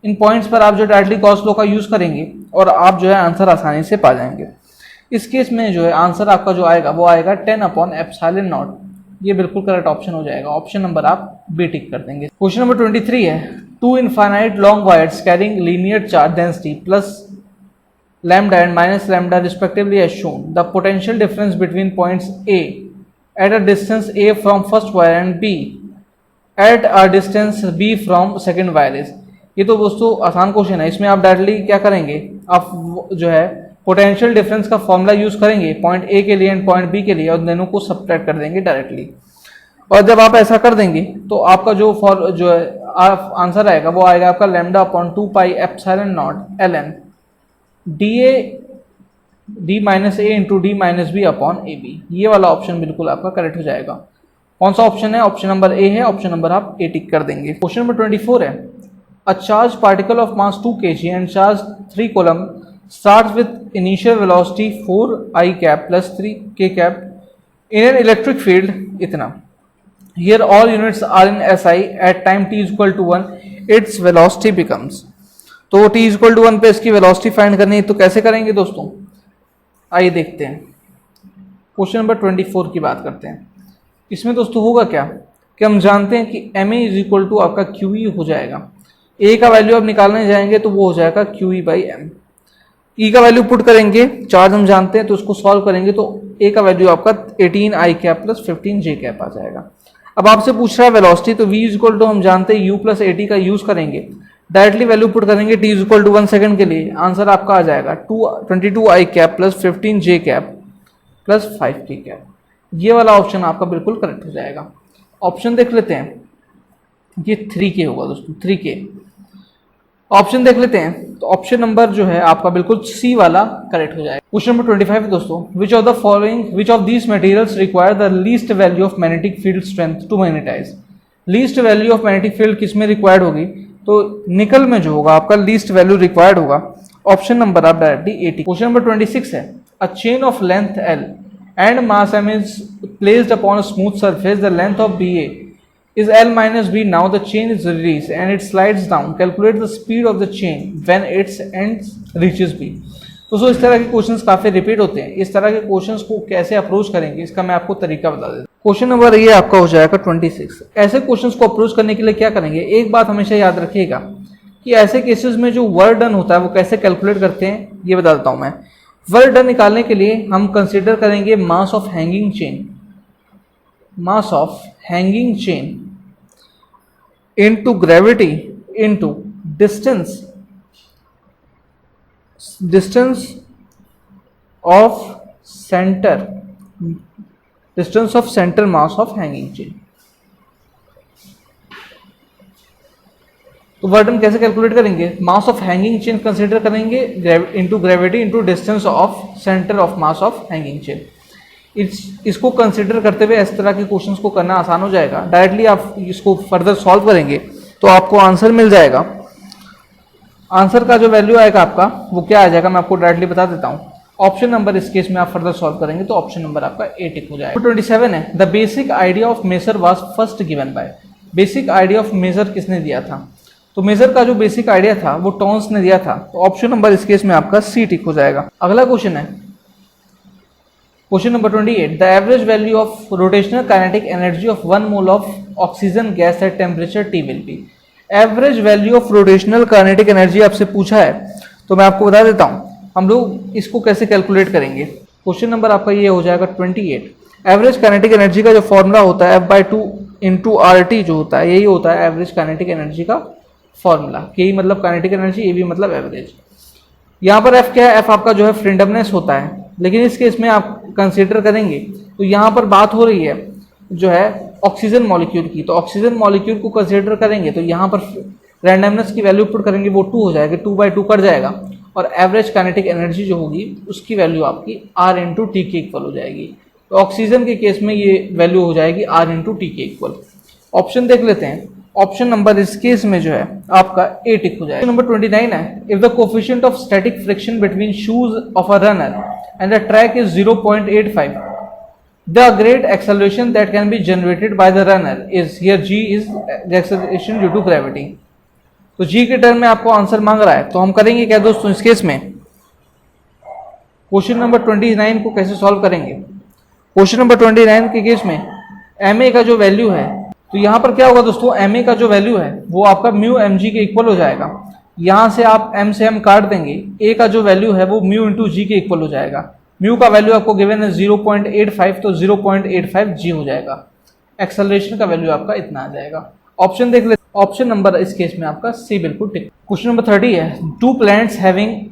इन पॉइंट्स पर आप जो डायरेक्टली गॉस लॉ का यूज करेंगे और आप जो है आंसर आसानी से पा जाएंगे। इस केस में जो है आंसर आपका जो आएगा वो आएगा 10/ε0। ये बिल्कुल करेक्ट ऑप्शन हो जाएगा। ऑप्शन नंबर आप बी टिक कर देंगे। क्वेश्चन नंबर 23 है, 2 infinite long wires carrying linear charge density plus lambda and minus lambda respectively as shown. The potential difference between points A at a distance A from first wire and B at a distance B from second wire is. ये तो दोस्तों आसान question है। इसमें आप directly क्या करेंगे? आप जो है पोटेंशियल डिफरेंस का फॉर्मूला यूज करेंगे पॉइंट ए के लिए एंड पॉइंट बी के लिए, और दोनों को सब्ट्रैक्ट कर देंगे डायरेक्टली। और जब आप ऐसा कर देंगे तो आपका जो आंसर आएगा वो आएगा आपका λ/2πε0 d-a/d-b/ab। ये वाला ऑप्शन बिल्कुल आपका करेक्ट हो जाएगा। कौन सा ऑप्शन है? ऑप्शन नंबर ए है। ऑप्शन नंबर आप ए टिक कर देंगे। क्वेश्चन नंबर 24 है, a charge particle of mass 2 kg and charge 3 coulomb starts with initial velocity 4i cap plus 3k cap in an electric field इतना। Here all units are in SI at time t is equal to 1 its velocity becomes। तो t is equal to 1 पे इसकी velocity find करनी है, तो कैसे करेंगे दोस्तों? आइए देखते हैं। क्वेश्चन नंबर 24 की बात करते हैं। इसमें दोस्तों होगा क्या कि हम जानते हैं कि ma इज इक्वल टू आपका QE हो जाएगा। a का वैल्यू आप निकालने जाएंगे तो वो हो जाएगा QE/m। E का वैल्यू पुट करेंगे, चार्ज हम जानते हैं तो उसको सॉल्व करेंगे तो A का वैल्यू आपका 18i cap plus 15j cap आ जाएगा। अब आपसे पूछ रहा है वेलोसिटी, तो v इज इक्वल टू हम जानते हैं u प्लस at का यूज करेंगे, डायरेक्टली वैल्यू पुट करेंगे t is equal to 1 second के लिए। आंसर आपका आ जाएगा 22i cap plus 15j cap plus 5k cap. ये वाला ऑप्शन आपका बिल्कुल करेक्ट हो जाएगा। ऑप्शन देख लेते हैं, ये 3k होगा दोस्तों, 3k। ऑप्शन देख लेते हैं, तो ऑप्शन नंबर जो है आपका बिल्कुल सी वाला करेक्ट हो जाएगा। क्वेश्चन नंबर 25 दोस्तों, which of these materials require the least value of magnetic field strength to magnetize. Least value of magnetic field किस में रिक्वायर्ड होगी? तो निकल में जो होगा आपका लीस्ट वैल्यू रिक्वायर्ड होगा। ऑप्शन नंबर आप डायरेक्टली 80। क्वेश्चन नंबर 26 है, a chain of length L and mass M is placed upon a smooth surface, the length of BA is L minus B. Now the chain is released and it slides down. Calculate the speed of the chain when its end reaches B. तो इस तरह के questions काफी repeat होते हैं। इस तरह के क्वेश्चंस को कैसे अप्रोच करेंगे इसका मैं आपको तरीका बता देता हूँ। क्वेश्चन नंबर ये आपका हो जाएगा 26। ऐसे क्वेश्चंस को अप्रोच करने के लिए क्या करेंगे? एक बात हमेशा याद रखिएगा कि ऐसे केसेस में जो वर्क डन होता है वो कैसे कैलकुलेट करते हैं ये बता देता हूँ मैं। वर्क डन निकालने के लिए हम कंसिडर करेंगे mass of hanging chain, mass of hanging chain into gravity into distance of center mass of hanging chain। तो वर्क डन कैसे कैलकुलेट करेंगे, mass of hanging chain consider करेंगे into gravity into distance of centre of mass of hanging chain. इसको consider करते हुए इस तरह के क्वेश्चंस को करना आसान हो जाएगा। डायरेक्टली आप इसको फर्दर सॉल्व करेंगे तो आपको आंसर मिल जाएगा। आंसर का जो वैल्यू आएगा आपका वो क्या आ जाएगा, मैं आपको डायरेक्टली बता देता हूँ। ऑप्शन नंबर इस केस में आप फर्दर सॉल्व करेंगे तो ऑप्शन नंबर आपका ए टिक हो जाएगा। 27 है, the basic idea of major was first given by. Basic idea of major किसने दिया था, तो मेजर का जो बेसिक आइडिया था वो टॉन्स ने दिया था, तो ऑप्शन नंबर इस केस में आपका सी टिक हो जाएगा। अगला क्वेश्चन है question number 28, the average value of rotational kinetic energy of 1 mole of oxygen gas at temperature T will be. Average value of rotational kinetic energy आपसे पूछा है, तो मैं आपको बता देता हूँ हम लोग इसको कैसे कैलकुलेट करेंगे। क्वेश्चन नंबर आपका ये हो जाएगा 28। एवरेज काइनेटिक एनर्जी का जो फॉर्मूला होता है F/2 इंटू RT जो होता है, यही होता है एवरेज काइनेटिक एनर्जी का फॉर्मूला। के मतलब काइनेटिक एनर्जी, ए भी मतलब एवरेज। यहाँ पर F क्या है, F आपका जो है फ्रेंडमनेस होता है, लेकिन इस केस में आप कंसिडर करेंगे तो यहाँ पर बात हो रही है जो है ऑक्सीजन मॉलिक्यूल की, तो ऑक्सीजन मॉलिक्यूल को कंसिडर करेंगे तो यहाँ पर रैंडमनेस की वैल्यू पुट करेंगे वो 2 हो जाएगा, 2/2 कट जाएगा, और एवरेज काइनेटिक एनर्जी जो होगी उसकी वैल्यू आपकी R इंटू टी के इक्वल हो जाएगी। तो ऑक्सीजन के केस में ये वैल्यू हो जाएगी R इंटू टी के इक्वल। ऑप्शन देख लेते हैं, ऑप्शन नंबर इस केस में जो है आपका ए टिक हो जाएगा। नंबर 29 है, if the coefficient of static friction between shoes of a runner and the track is 0.85, the great acceleration that can be generated by the runner is, here G is the acceleration due to gravity। तो G के term में आपको answer मांग रहा है, तो हम करेंगे क्या दोस्तों इस केस में, क्वेश्चन नंबर 29 को कैसे सॉल्व करेंगे। क्वेश्चन नंबर 29 के केस में ma का जो वैल्यू है, तो यहाँ पर क्या होगा दोस्तों, ma का जो वैल्यू है वो आपका म्यू mg के इक्वल हो जाएगा। यहाँ से आप m से m काट देंगे, a का जो वैल्यू है वो म्यू इंटू जी के इक्वल हो जाएगा। म्यू का वैल्यू आपको गिवन है 0.85, तो 0.85 जी हो जाएगा। एक्सेलरेशन का वैल्यू आपका इतना आ जाएगा। ऑप्शन देख लेते, ऑप्शन नंबर इस केस में आपका सी बिल्कुल टिक। क्वेश्चन नंबर 30 है, 2 planets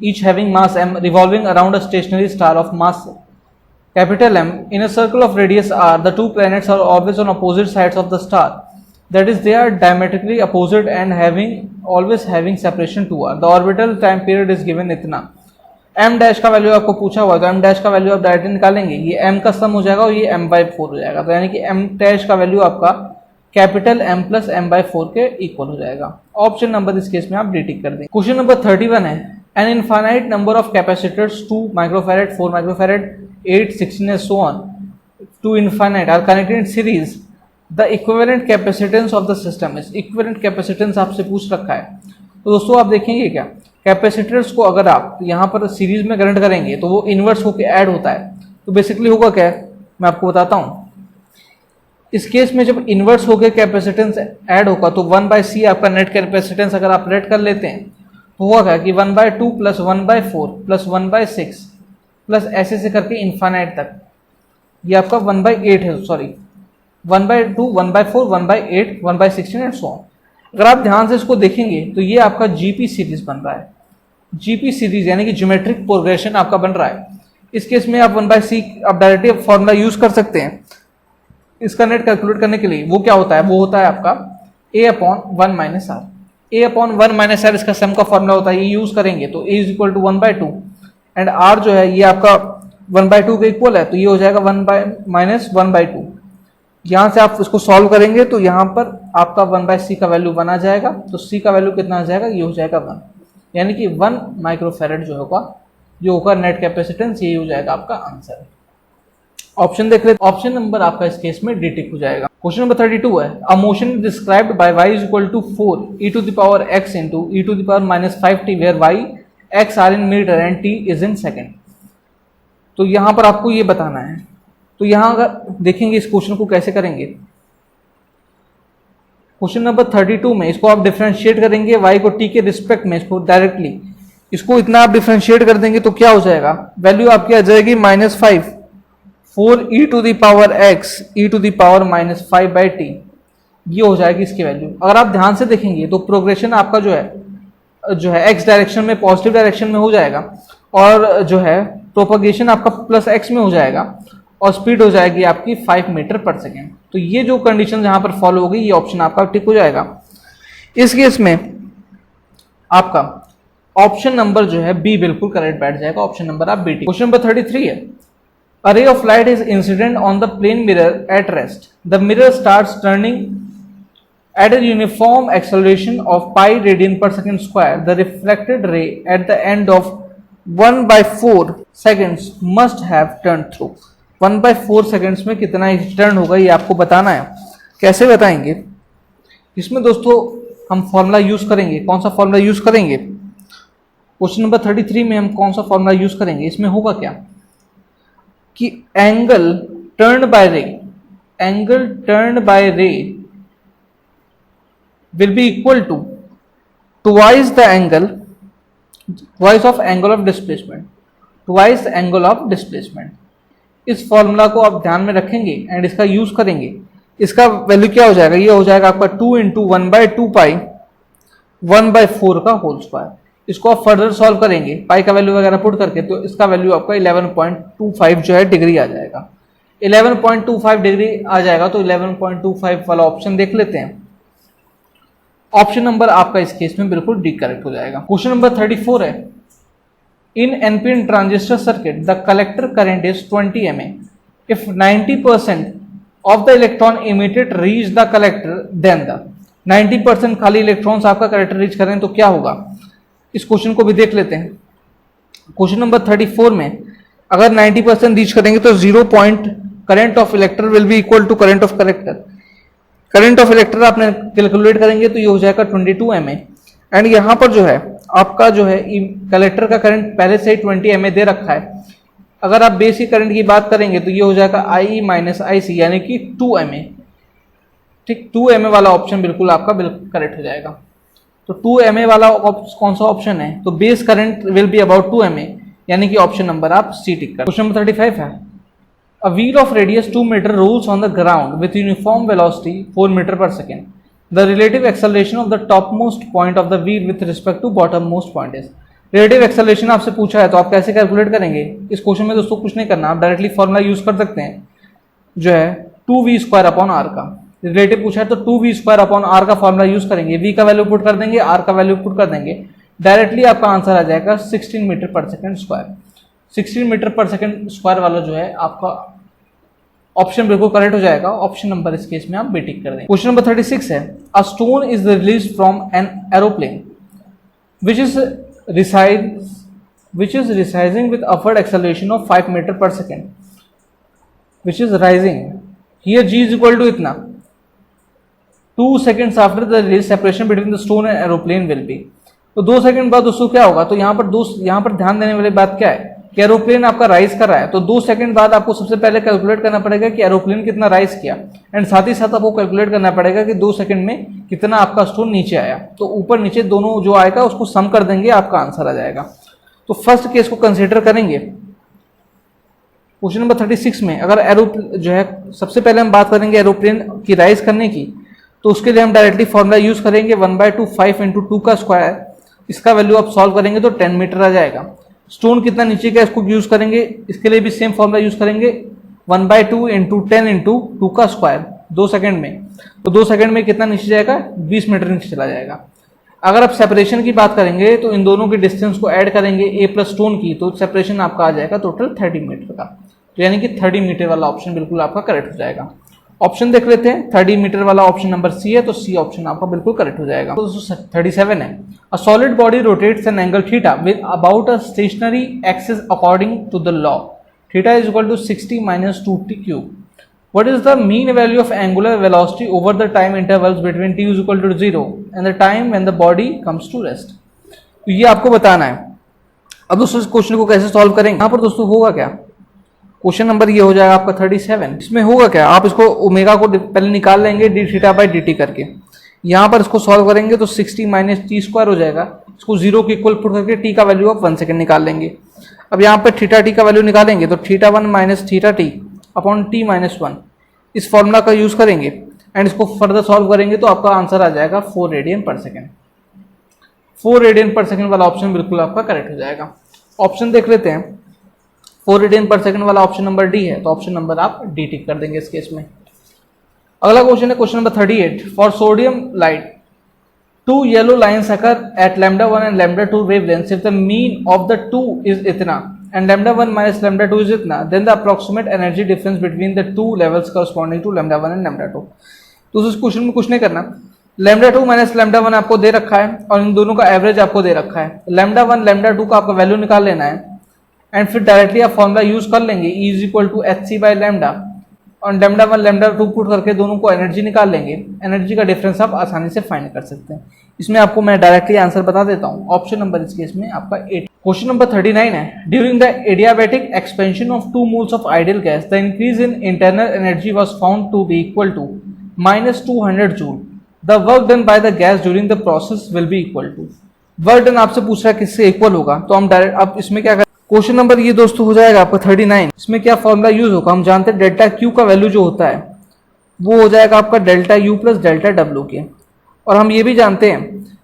each having mass m revolving around a stationary star of mass capital M in a circle of radius r, the 2 planets are always on opposite sides of the star, that is they are diametrically opposite and always having separation 2r, the orbital time period is given इतना। m dash का value आपको पूछा हुआ है, तो m dash का value आप directly निकालेंगे, ये m का सम हो जाएगा और ये m/4 हो जाएगा, तो यानी कि m डैश का वैल्यू आपका कैपिटल M प्लस m/4 के इक्वल हो जाएगा। ऑप्शन नंबर इस केस में आप डी टिक कर देंगे। क्वेश्चन नंबर 31 है, an infinite number of capacitors 2 microfarad 4 microfarad 8 16 and so on to infinite are connected in series, the equivalent capacitance of the system is. Equivalent capacitance आपसे पूछ रखा है, तो दोस्तों आप देखेंगे क्या, कैपेसिटर्स को अगर आप यहाँ पर सीरीज में करंट करेंगे तो वो इन्वर्स होकर ऐड होता है, तो बेसिकली होगा क्या, मैं आपको बताता हूँ। इस केस में जब इन्वर्स होकर कैपेसिटेंस ऐड होगा तो 1/c आपका नेट कैपेसिटेंस अगर आप रेट कर लेते हैं तो हुआ क्या कि 1/2 प्लस 1/4 प्लस 1/6 प्लस ऐसे से करके इन्फाइनाइट तक, ये आपका 1/8 है, सॉरी 1/2 1/4 1/8 1/16 एंड सो ऑन। अगर आप ध्यान से इसको देखेंगे तो ये आपका जीपी सीरीज बन रहा है, जीपी सीरीज यानी कि ज्योमेट्रिक प्रोग्रेशन आपका बन रहा है। इस केस में आप 1/c आप डायरेक्टली फॉर्मूला यूज कर सकते हैं इसका नेट कैलकुलेट करने के लिए। वो क्या होता है, वो होता है आपका a/1 minus are. a/1 minus are इसका सम का फॉर्मूला होता है, ये यूज करेंगे तो a is equal to 1/2 and r जो है ये आपका 1/2 के इक्वल है, तो ये हो जाएगा 1/2। यहाँ से आप इसको सॉल्व करेंगे तो यहाँ पर आपका 1/c का वैल्यू 1 आ जाएगा, तो c का वैल्यू कितना आ जाएगा, ये हो जाएगा 1, यानी कि 1 माइक्रोफैरेड जो होगा नेट कैपेसिटेंस, ये हो जाएगा आपका आंसर। ऑप्शन देख लेते, ऑप्शन नंबर आपका इस केस में डी टिक हो जाएगा। क्वेश्चन नंबर 32 है, a motion described by y is equal to 4 e⁻x into e⁻−5t where y x are in meter and t is in second. तो यहाँ पर आपको ये बताना है, तो यहाँ अगर देखेंगे इस क्वेश्चन को कैसे करेंगे। क्वेश्चन नंबर 32 में इसको आप डिफरेंशिएट करेंगे y को t के रिस्पेक्ट में, इसको डायरेक्टली इसको इतना आप डिफरेंशिएट कर देंगे तो क्या हो जाएगा, वैल्यू आपकी आ जाएगी -5 4 e⁻x e⁻−5/t, ये हो जाएगी इसकी वैल्यू। अगर आप ध्यान से देखेंगे तो प्रोग्रेशन आपका जो है x डायरेक्शन में पॉजिटिव डायरेक्शन में हो जाएगा, और जो है प्रोपगेशन आपका +x में हो जाएगा, और स्पीड हो जाएगी आपकी 5 मीटर पर सेकेंड। तो ये जो कंडीशन यहाँ पर फॉलो होगी, ये ऑप्शन आपका टिक हो जाएगा। इस केस में आपका ऑप्शन नंबर जो है बी बिल्कुल करेक्ट बैठ जाएगा, ऑप्शन नंबर आप बी। क्वेश्चन नंबर 33 है, A ray of light is incident on the plane mirror at rest. The mirror starts turning at a uniform acceleration of pi radian per second square. The reflected ray at the end of 1/4 seconds must have turned through. 1/4 seconds में कितना turn होगा ये आपको बताना है। कैसे बताएंगे? इसमें दोस्तों हम फॉर्मूला यूज करेंगे। कौन सा फॉर्मूला यूज करेंगे? क्वेश्चन नंबर 33 में हम कौन सा फॉर्मूला यूज करेंगे? इसमें होगा क्या कि angle turn by ray will be equal to twice of angle of displacement. इस फॉर्मूला को आप ध्यान में रखेंगे एंड इसका यूज करेंगे। इसका वैल्यू क्या हो जाएगा? ये हो जाएगा आपका 2 इंटू 1/2 पाई 1/4 का होल स्क्वायर। इसको आप फर्दर सॉल्व करेंगे पाई का वैल्यू वगैरह पुट करके, तो इसका वैल्यू आपका 11.25 जो है डिग्री आ जाएगा। 11.25 डिग्री आ जाएगा तो 11.25 वाला ऑप्शन देख लेते हैं। ऑप्शन नंबर आपका इस केस में बिल्कुल डी करेक्ट हो जाएगा। क्वेश्चन नंबर 34 है, in NPN transistor circuit the collector current is 20 mA if 90% of the electron emitted reach the collector then the 90% खाली इलेक्ट्रॉन्स आपका कलेक्टर रीच करें तो क्या होगा? इस क्वेश्चन को भी देख लेते हैं। क्वेश्चन नंबर 34 में अगर 90% रीच करेंगे तो 0 point current of elector will be equal to current of collector. Current of elector आपने कैलकुलेट करेंगे तो ये हो जाएगा 22 mA एंड यहाँ पर जो है आपका जो है कलेक्टर का करंट पहले से ही 20 mA दे रखा है। अगर आप बेसिक करंट की बात करेंगे तो ये हो जाएगा IE माइनस IC यानी कि 2 mA। ठीक, 2 mA वाला ऑप्शन बिल्कुल आपका बिल्कुल करेक्ट हो जाएगा। तो 2 mA वाला कौन सा ऑप्शन है? तो base current will be about 2 mA यानी कि ऑप्शन नंबर आप सी टिक कर। क्वेश्चन नंबर 35 है, a wheel of radius 2 metre rolls on the ground with uniform velocity 4 metre per second. The relative acceleration of the topmost point of the wheel with respect to bottommost point is. Relative acceleration आपसे पूछा है तो आप कैसे calculate करेंगे? इस question में दोस्तों कुछ नहीं करना, आप डायरेक्टली फॉर्मूला यूज कर सकते हैं जो है 2v² अपॉन r का। रिलेटिव पूछा है तो 2v² अपॉन r का फॉर्मूला यूज करेंगे। v का वैल्यू पुट कर देंगे, r का वैल्यू पुट कर देंगे, डायरेक्टली आपका आंसर आ जाएगा 16 metre per second square. 16 metre per second square वाला जो है आपका ऑप्शन बिल्कुल करेक्ट हो जाएगा। ऑप्शन नंबर इस केस में आप बेटिक कर देंगे। क्वेश्चन नंबर 36 है, a stone is release from an aeroplane which is rising with upward acceleration of 5 metre per second which is rising here g is equal to इतना 2 seconds after the release separation between the stone and aeroplane will be. तो 2 second बाद दोस्तों क्या होगा? तो यहाँ पर ध्यान देने वाली बात क्या है कि एरोप्लेन आपका राइज कर रहा है, तो 2 सेकंड बाद आपको सबसे पहले कैलकुलेट करना पड़ेगा कि एरोप्लेन कितना राइज किया एंड साथ ही साथ आपको कैलकुलेट करना पड़ेगा कि 2 सेकंड में कितना आपका स्टोन नीचे आया। तो ऊपर नीचे दोनों जो आएगा उसको सम कर देंगे, आपका आंसर आ जाएगा। तो फर्स्ट केस को कंसिडर करेंगे। क्वेश्चन नंबर 36 में अगर जो है सबसे पहले हम बात करेंगे एरोप्लेन की राइज करने की, तो उसके लिए हम डायरेक्टली फॉर्मूला यूज करेंगे 1/2 5 इंटू 2 का स्क्वायर। इसका वैल्यू आप सॉल्व करेंगे तो 10 मीटर आ जाएगा। स्टोन कितना नीचे का इसको यूज करेंगे, इसके लिए भी सेम फॉर्मूला यूज करेंगे 1/2 इंटू 10 इंटू 2 का स्क्वायर 2 सेकंड में। तो 2 सेकंड में कितना नीचे जाएगा? 20 मीटर नीचे चला जाएगा। अगर आप सेपरेशन की बात करेंगे तो इन दोनों के डिस्टेंस को ऐड करेंगे ए प्लस स्टोन की, तो सेपरेशन आपका आ जाएगा टोटल 30 मीटर का। तो यानी कि 30 मीटर वाला ऑप्शन बिल्कुल आपका करेक्ट हो जाएगा। ऑप्शन देख लेते हैं, 30 मीटर वाला ऑप्शन नंबर सी है, तो सी ऑप्शन आपका बिल्कुल करेक्ट हो जाएगा। तो 37 है, a solid body rotates an angle theta with about a stationary axis according to the law theta is equal to 60 minus 2t cube. What is the mean value of angular velocity over the time intervals between t is equal to 0 and the time when the body comes to rest? तो ये आपको बताना है। अब दोस्तों इस question को कैसे सॉल्व करेंगे? यहाँ पर दोस्तों होगा क्या, क्वेश्चन नंबर ये हो जाएगा आपका 37। इसमें होगा क्या, आप इसको ओमेगा को पहले निकाल लेंगे D theta by D T करके। यहाँ पर इसको सॉल्व करेंगे तो 60 माइनस टी स्क्वायर हो जाएगा। इसको 0 के इक्वल पुट करके टी का वैल्यू आप 1 सेकेंड निकाल लेंगे। अब यहाँ पर थीटा टी का वैल्यू निकालेंगे तो theta 1 minus theta T upon T minus 1 इस फॉर्मूला का यूज करेंगे एंड इसको फर्दर सॉल्व करेंगे तो आपका आंसर आ जाएगा 4 रेडियन पर सेकेंड। 4 रेडियन पर सेकेंड वाला ऑप्शन बिल्कुल आपका करेक्ट हो जाएगा। ऑप्शन देख लेते हैं, 4 रेडियन पर सेकेंड वाला ऑप्शन नंबर डी है, तो ऑप्शन नंबर आप डी टिक कर देंगे इस केस में। अगला क्वेश्चन है question number 38, for sodium light two yellow lines occur at λ1 and λ2 wavelengths if the mean of the two is इतना and λ1 minus λ2 is इतना, then the approximate energy difference between the two levels corresponding to λ1 and λ2। तो उस question में कुछ नहीं करना, λ2 minus λ1 आपको दे रखा है और इन दोनों का एवरेज आपको दे रखा है। λ1 λ2 का आपका वैल्यू निकाल लेना है एंड फिर डायरेक्टली आप फॉर्मूला यूज कर लेंगे E is equal to hc by lambda और λ1 λ2 पुट करके दोनों को एनर्जी निकाल लेंगे। एनर्जी का डिफरेंस आप आसानी से फाइंड कर सकते हैं। इसमें आपको मैं डायरेक्टली आंसर बता देता हूँ। ऑप्शन नंबर इस केस में आपका 8। क्वेश्चन नंबर 39 है, during the adiabatic expansion of 2 moles of ideal gas the increase in internal energy was found to be equal to -200 joule. The work done by the gas during the process will be equal to. Work done आपसे पूछ रहा है किससे equal होगा, तो हम direct अब इसमें क्या करें, क्वेश्चन नंबर ये दोस्तों हो जाएगा आपका 39। इसमें क्या फॉर्मूला यूज होगा, हम जानते हैं डेल्टा क्यू का वैल्यू जो होता है वो हो जाएगा आपका delta U plus delta W के, और हम ये भी जानते हैं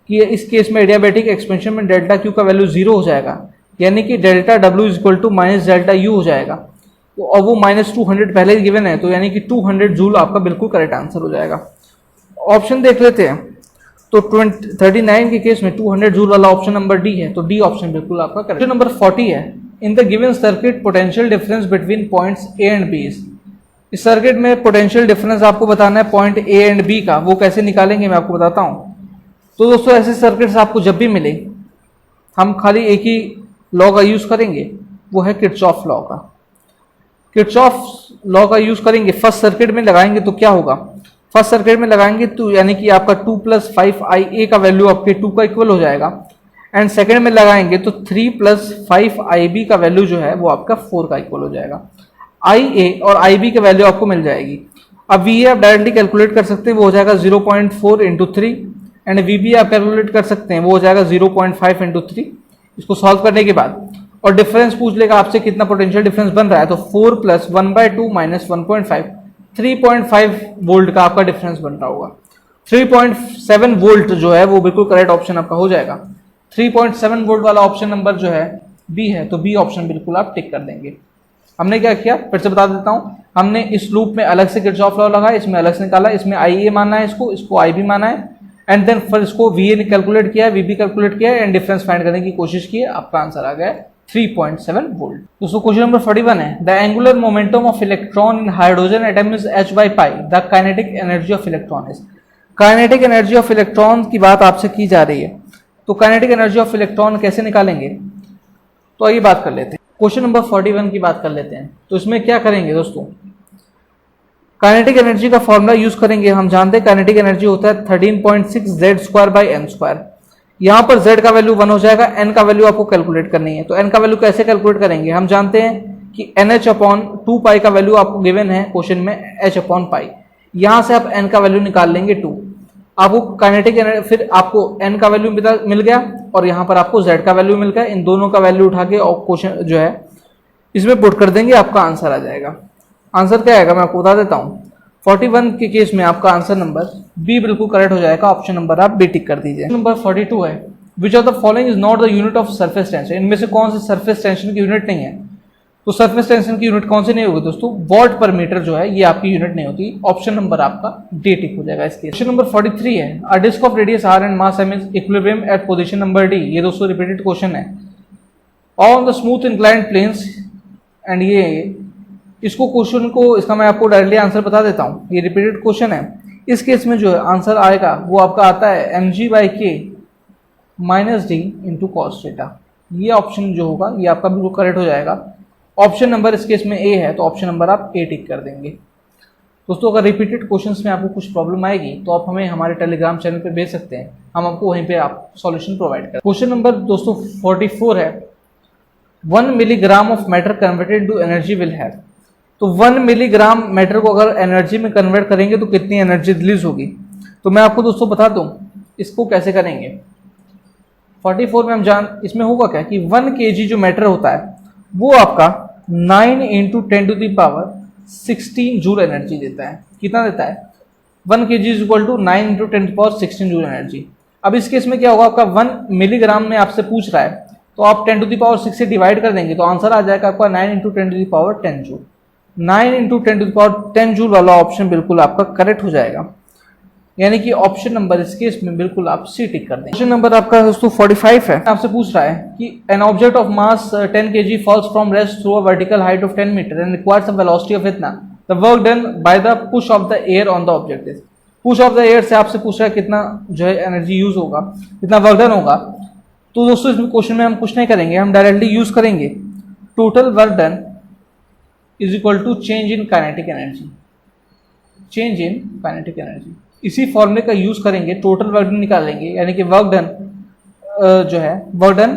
कि इस केस में एडियाबैटिक एक्सपेंशन में डेल्टा क्यू का वैल्यू 0 हो जाएगा, यानी कि delta W is equal to minus delta U हो जाएगा। तो और वो -200 पहले ही गिवन है, तो यानी कि 200 जूल आपका बिल्कुल करेक्ट आंसर हो जाएगा। ऑप्शन देख लेते हैं, तो 39 के केस में 200 जूल वाला ऑप्शन नंबर डी है, तो डी ऑप्शन बिल्कुल आपका करेक्ट। ऑप्शन नंबर 40 है, in the given circuit potential difference between points A and B. इस सर्किट में पोटेंशियल डिफरेंस आपको बताना है पॉइंट ए एंड बी का, वो कैसे निकालेंगे मैं आपको बताता हूँ। तो दोस्तों ऐसे सर्किट्स आपको जब भी मिले हम खाली एक ही लॉ का यूज करेंगे, वो है किरचॉफ लॉ का। किरचॉफ लॉ का यूज करेंगे, फर्स्ट सर्किट में लगाएंगे तो क्या होगा, फर्स्ट सर्किट में लगाएंगे तो यानी कि आपका 2 + 5IA का वैल्यू आपके 2 का इक्वल हो जाएगा, एंड सेकंड में लगाएंगे तो 3 + 5IB का वैल्यू जो है वो आपका 4 का इक्वल हो जाएगा। IA और IB की वैल्यू आपको मिल जाएगी। अब VA आप डायरेक्टली कैलकुलेट कर सकते हैं, वो हो जाएगा 0.4 × 3, एंड VB आप कैलकुलेट कर सकते हैं, वो हो जाएगा 0.5 × 3। इसको सॉल्व करने के बाद और डिफरेंस पूछ लेगा आपसे कितना पोटेंशियल डिफरेंस बन रहा है, तो 4 + 1/2 - 1.5 3.5 वोल्ट का आपका डिफरेंस बन रहा होगा। 3.7 वोल्ट जो है वो बिल्कुल करेक्ट ऑप्शन आपका हो जाएगा। 3.7 वोल्ट वाला ऑप्शन नंबर जो है बी है, तो बी ऑप्शन बिल्कुल आप टिक कर देंगे। हमने क्या किया फिर से बता देता हूं, हमने इस लूप में अलग से किरचॉफ लॉ लगाया, इसमें अलग से निकाला, इसमें IA माना है, इसको IB माना है, एंड देन फिर इसको VA कैलकुलेट किया है, VB कैलकुलेट किया है, एंड डिफरेंस फाइंड करने की कोशिश की है। आपका आंसर आ गया 3.7 वोल्ट। दोस्तों क्वेश्चन नंबर 41 है, the angular momentum of electron in hydrogen atom is h/π, the kinetic energy of electron is. Kinetic energy of electron की बात आपसे की जा रही है, तो काइनेटिक एनर्जी ऑफ इलेक्ट्रॉन कैसे निकालेंगे, तो आइए बात कर लेते हैं। क्वेश्चन नंबर 41 की बात कर लेते हैं। तो इसमें क्या करेंगे दोस्तों, काइनेटिक एनर्जी का फॉर्मूला यूज करेंगे। हम जानते हैं काइनेटिक एनर्जी होता है 13.6 Z² n²। यहाँ पर Z का वैल्यू 1 हो जाएगा, N का वैल्यू आपको कैलकुलेट करनी है। तो N का वैल्यू कैसे कैलकुलेट करेंगे, हम जानते हैं कि NH/2π का वैल्यू आपको गिवन है क्वेश्चन में H/π। यहाँ से आप N का वैल्यू निकाल लेंगे 2, आपको काइनेटिक एनर्जी, फिर आपको N का वैल्यू मिल गया और यहाँ पर आपको Z का वैल्यू मिल गया। इन दोनों का वैल्यू उठा के और क्वेश्चन जो है इसमें पुट कर देंगे, आपका आंसर आ जाएगा। आंसर क्या आएगा मैं आपको बता देता हूँ। 41 के केस में आपका आंसर नंबर बी बिल्कुल करेक्ट हो जाएगा। ऑप्शन नंबर आप बी टिक कर दीजिए। नंबर 42 है, which of the following is not the unit of surface tension. इनमें से कौन सी सरफेस टेंशन की यूनिट नहीं है, तो सरफेस टेंशन की यूनिट कौन सी नहीं होगी दोस्तों, वॉट पर मीटर जो है ये आपकी यूनिट नहीं होती। ऑप्शन नंबर आपका डी टिक हो जाएगा इसके। क्वेश्चन नंबर 43 है, a disc of radius r and mass m is equilibrium at position number D. ये दोस्तों रिपीटेड क्वेश्चन है। On the smooth inclined planes, and ये इसको क्वेश्चन को इसका मैं आपको डायरेक्टली आंसर बता देता हूँ। ये रिपीटेड क्वेश्चन है। इस केस में जो है आंसर आएगा वो आपका आता है mg/k - d × cos θ। ये ऑप्शन जो होगा ये आपका बिल्कुल करेक्ट हो जाएगा। ऑप्शन नंबर इस केस में ए है, तो ऑप्शन नंबर आप ए टिक कर देंगे। दोस्तों अगर रिपीटेड क्वेश्चंस में आपको कुछ प्रॉब्लम आएगी तो आप हमें हमारे टेलीग्राम चैनल पे भेज सकते हैं, हम आपको वहीं पे आप सॉल्यूशन प्रोवाइड करें। क्वेश्चन नंबर दोस्तों 44 है, 1 milligram of matter converted to energy will have. तो 1 मिलीग्राम मैटर को अगर एनर्जी में कन्वर्ट करेंगे तो कितनी एनर्जी रिलीज होगी, तो मैं आपको दोस्तों बता दूं इसको कैसे करेंगे। 44 में हम इसमें होगा क्या कि 1 kg जो मैटर होता है वो आपका 9 × 10⁻16 जूल एनर्जी देता है। कितना देता है, 1 kg is equal to 9 × 10⁻16 joule energy. अब इस केस में क्या होगा, आपका 1 मिलीग्राम में आपसे पूछ रहा है तो आप 10⁻6 से डिवाइड कर देंगे तो आंसर आ जाएगा आपका 9 × 10⁻10 जूल। 9 × 10⁻10 जूल वाला ऑप्शन बिल्कुल आपका करेक्ट हो जाएगा। यानी कि ऑप्शन नंबर इस केस में बिल्कुल आप सी टिक कर दें। क्वेश्चन नंबर आपका दोस्तों 45 है। आपसे पूछ रहा है कि an object of mass 10 kg falls from rest through a vertical height of 10 metre and requires a velocity of इतना, the work done by the push of the air on the object is. Push of the air से आपसे पूछ रहा है कितना जो है energy use होगा, कितना वर्क डन होगा। तो दोस्तों इस क्वेश्चन में हम कुछ नहीं करेंगे, हम डायरेक्टली यूज करेंगे total work done is equal to change in kinetic energy, change in kinetic energy. इसी फॉर्मूले का यूज करेंगे, टोटल वर्क डन निकालेंगे, यानी कि वर्क डन जो है वर्क डन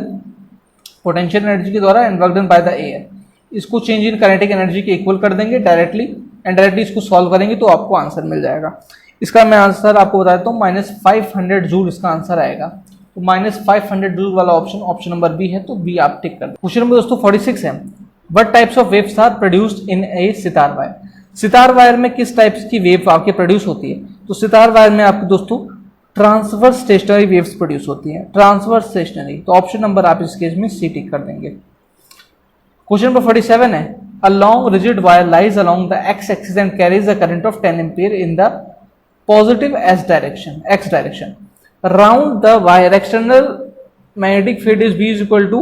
पोटेंशियल एनर्जी के द्वारा and work done by the air, इसको चेंज इन काइनेटिक एनर्जी के इक्वल कर देंगे डायरेक्टली एंड डायरेक्टली इसको सॉल्व करेंगे तो आपको आंसर मिल जाएगा। इसका मैं आंसर आपको बता देता हूँ, -500 जूल इसका आंसर आएगा। तो -500 जूल वाला ऑप्शन नंबर बी है, तो बी आप टिक कर दें। क्वेश्चन नंबर दोस्तों 46 है। What types of waves are produced in a sitar wire. Sitar wire में किस टाइप्स की वेव आपके प्रोड्यूस होती है? तो सितार वायर में आपके दोस्तों ट्रांसवर्स स्टेशनरी वेव्स प्रोड्यूस होती हैं, ट्रांसवर्स स्टेशनरी। तो ऑप्शन नंबर आप इस केस में सी टिक कर देंगे। क्वेश्चन नंबर 47 है। A long rigid wire lies along the x axis and carries a current of 10 ampere in the positive x direction. Round the wire external magnetic field is B is equal to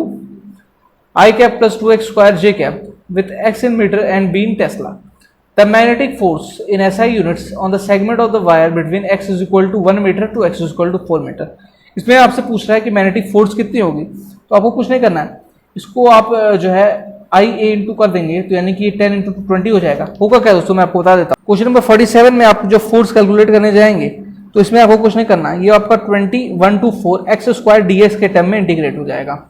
I cap plus 2x square J cap with x in meter and b in Tesla. The magnetic force in SI units on the segment of the wire between x is equal to 1 meter to x is equal to 4 meter. इसमें आपसे पूछ रहा है कि magnetic force कितनी होगी, तो आपको कुछ नहीं करना है, इसको आप जो है IA इंटू कर देंगे, तो यानी कि 10 इंटू 20 हो जाएगा। होगा क्या दोस्तों, मैं आपको बता देता हूँ। क्वेश्चन नंबर 47 में आप जो फोर्स कैलकुलेट करने जाएंगे तो इसमें आपको कुछ नहीं करना, ये आपका 21 to 4 x स्क्वायर dx के टर्म में इंटीग्रेट हो जाएगा।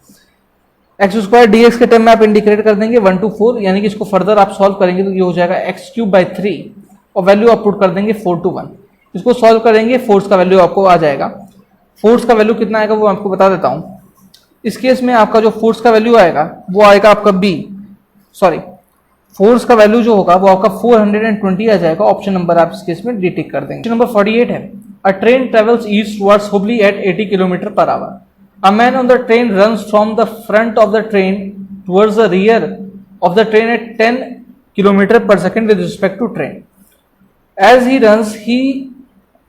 एक्स स्क्वायर dx के टर्म में आप इंटीग्रेट कर देंगे 1 to 4, यानी कि इसको फर्दर आप सॉल्व करेंगे तो ये हो जाएगा x³/3 और वैल्यू आप पुट कर देंगे 4 to 1। इसको सॉल्व करेंगे, फोर्स का वैल्यू आपको आ जाएगा। फोर्स का वैल्यू कितना आएगा वो आपको बता देता हूँ। इस केस में आपका जो फोर्स का वैल्यू आएगा वो आएगा आपका फोर्स का वैल्यू जो होगा वो आपका 420 आ जाएगा। ऑप्शन नंबर आप इस केस में डी टिक कर देंगे। क्वेश्चन नंबर 48 है। A train travels east towards Hubli at 80 km/h. A man on the train runs from the front of the train towards the rear of the train at 10 km/s with respect to train. As he runs, he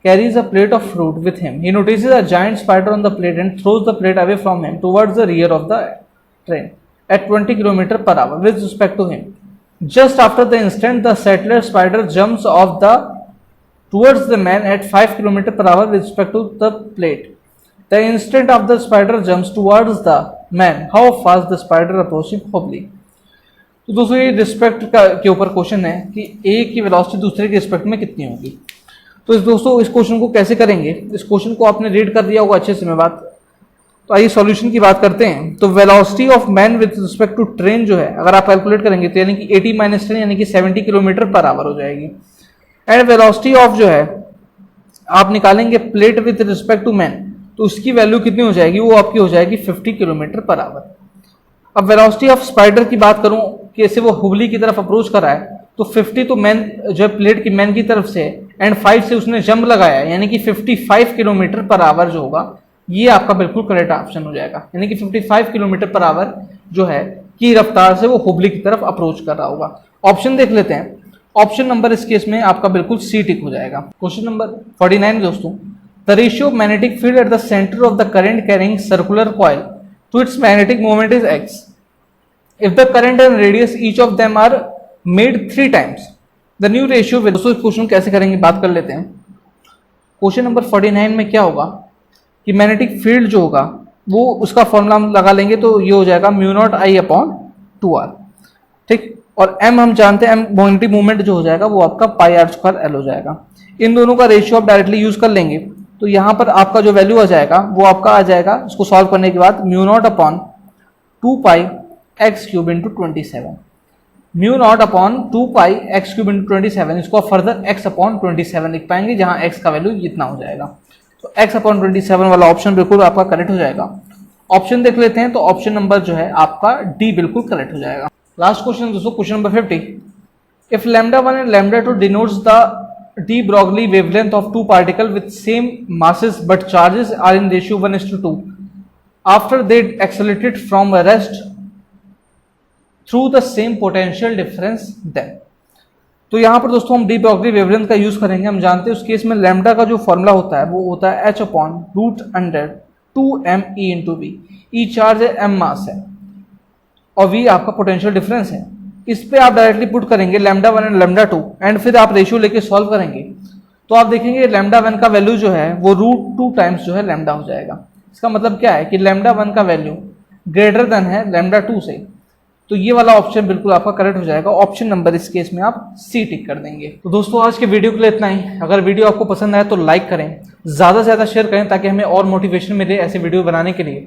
carries a plate of fruit with him. He notices a giant spider on the plate and throws the plate away from him towards the rear of the train at 20 km/h with respect to him. Just after the instant, the settler spider jumps off towards the man at 5 km/h with respect to the plate. The instant of the spider jumps towards the man, how fast the spider approaching hobly. तो दोस्तों ये respect के ऊपर question है कि एक की velocity दूसरे के रिस्पेक्ट में कितनी होगी। तो दोस्तों इस क्वेश्चन को कैसे करेंगे, इस क्वेश्चन को आपने रीड कर दिया होगा अच्छे से मैं बात। तो आइए सॉल्यूशन की बात करते हैं। तो velocity of man with respect to train जो है अगर आप कैलकुलेट करेंगे तो यानी कि 80 - 10 यानी कि 70 km/h हो जाएगी। एंड वेलोसिटी ऑफ जो है आप निकालेंगे plate with respect to man, तो उसकी वैल्यू कितनी हो जाएगी, वो आपकी हो जाएगी 50 km/h। अब वेलोसिटी ऑफ स्पाइडर की बात करूं कि ऐसे वो हुबली की तरफ अप्रोच कर रहा है, तो 50 तो मैन जो है प्लेट की मैन की तरफ से एंड 5 से उसने जंप लगाया यानी कि 55 km/h जो होगा ये आपका बिल्कुल करेक्ट ऑप्शन हो जाएगा। यानी कि 55 km/h जो है की रफ्तार से वो हुबली की तरफ अप्रोच कर रहा होगा। ऑप्शन देख लेते हैं। ऑप्शन नंबर इस केस में आपका बिल्कुल सी टिक हो जाएगा। क्वेश्चन नंबर 49 दोस्तों। The ratio of magnetic field at the center of the current carrying circular coil to its magnetic moment is x. If the current and radius each of them are made 3 times, the new ratio with दोस्तों question कैसे करेंगे बात कर लेते हैं। Question number 49 में क्या होगा कि मैग्नेटिक फील्ड जो होगा वो उसका फॉर्मूला हम लगा लेंगे तो ये हो जाएगा μ0I/2r, ठीक। और m हम जानते हैं, m मैग्नेटिक मूवमेंट जो हो जाएगा वो आपका πr²L हो जाएगा। इन दोनों का रेशियो आप डायरेक्टली यूज कर लेंगे तो यहाँ पर आपका जो वैल्यू आ जाएगा वो आपका आ जाएगा इसको सॉल्व करने के बाद μ0/2π x³ × 27, μ0/2π x³ × 27। इसको आप फर्दर x/27 लिख पाएंगे जहाँ x का वैल्यू इतना हो जाएगा। तो x/27 वाला ऑप्शन बिल्कुल आपका करेक्ट हो जाएगा। ऑप्शन देख लेते हैं तो ऑप्शन नंबर जो है आपका डी बिल्कुल करेक्ट हो जाएगा। लास्ट क्वेश्चन दोस्तों, question number 50। If λ1 and λ2 denotes the de Broglie wavelength of two particles with same masses but charges are in ratio 1:2 after they accelerated from a rest through the same potential difference, then तो यहाँ पर दोस्तों हम de Broglie wavelength का use करेंगे। हम जानते हैं उस केस में लैम्डा का जो फॉर्मूला होता है वो होता है h/√2mE/v। ई चार्ज है, m मास है और v आपका पोटेंशियल डिफरेंस है। इस पे आप डायरेक्टली पुट करेंगे λ1 एंड λ2 एंड फिर आप रेशियो लेके सॉल्व करेंगे तो आप देखेंगे λ1 का वैल्यू जो है वो √2 टाइम्स जो है लैम्डा हो जाएगा। इसका मतलब क्या है कि λ1 का वैल्यू ग्रेटर देन है λ2 से। तो ये वाला ऑप्शन बिल्कुल आपका करेक्ट हो जाएगा। ऑप्शन नंबर इस केस में आप सी टिक कर देंगे। तो दोस्तों आज के वीडियो के लिए इतना ही। अगर वीडियो आपको पसंद आए तो लाइक करें, ज़्यादा से ज़्यादा शेयर करें ताकि हमें और मोटिवेशन मिले ऐसे वीडियो बनाने के लिए।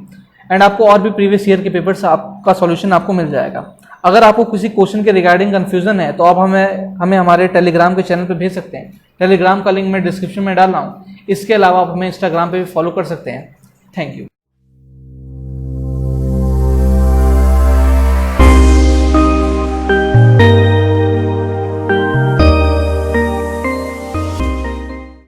एंड आपको और भी प्रीवियस ईयर के पेपर्स आपका सॉल्यूशन आपको मिल जाएगा। अगर आपको किसी क्वेश्चन के रिगार्डिंग कंफ्यूजन है तो आप हमें हमारे टेलीग्राम के चैनल पर भेज सकते हैं। टेलीग्राम का लिंक मैं डिस्क्रिप्शन में डाल रहा हूँ। इसके अलावा आप हमें इंस्टाग्राम पर भी फॉलो कर सकते हैं। Thank you.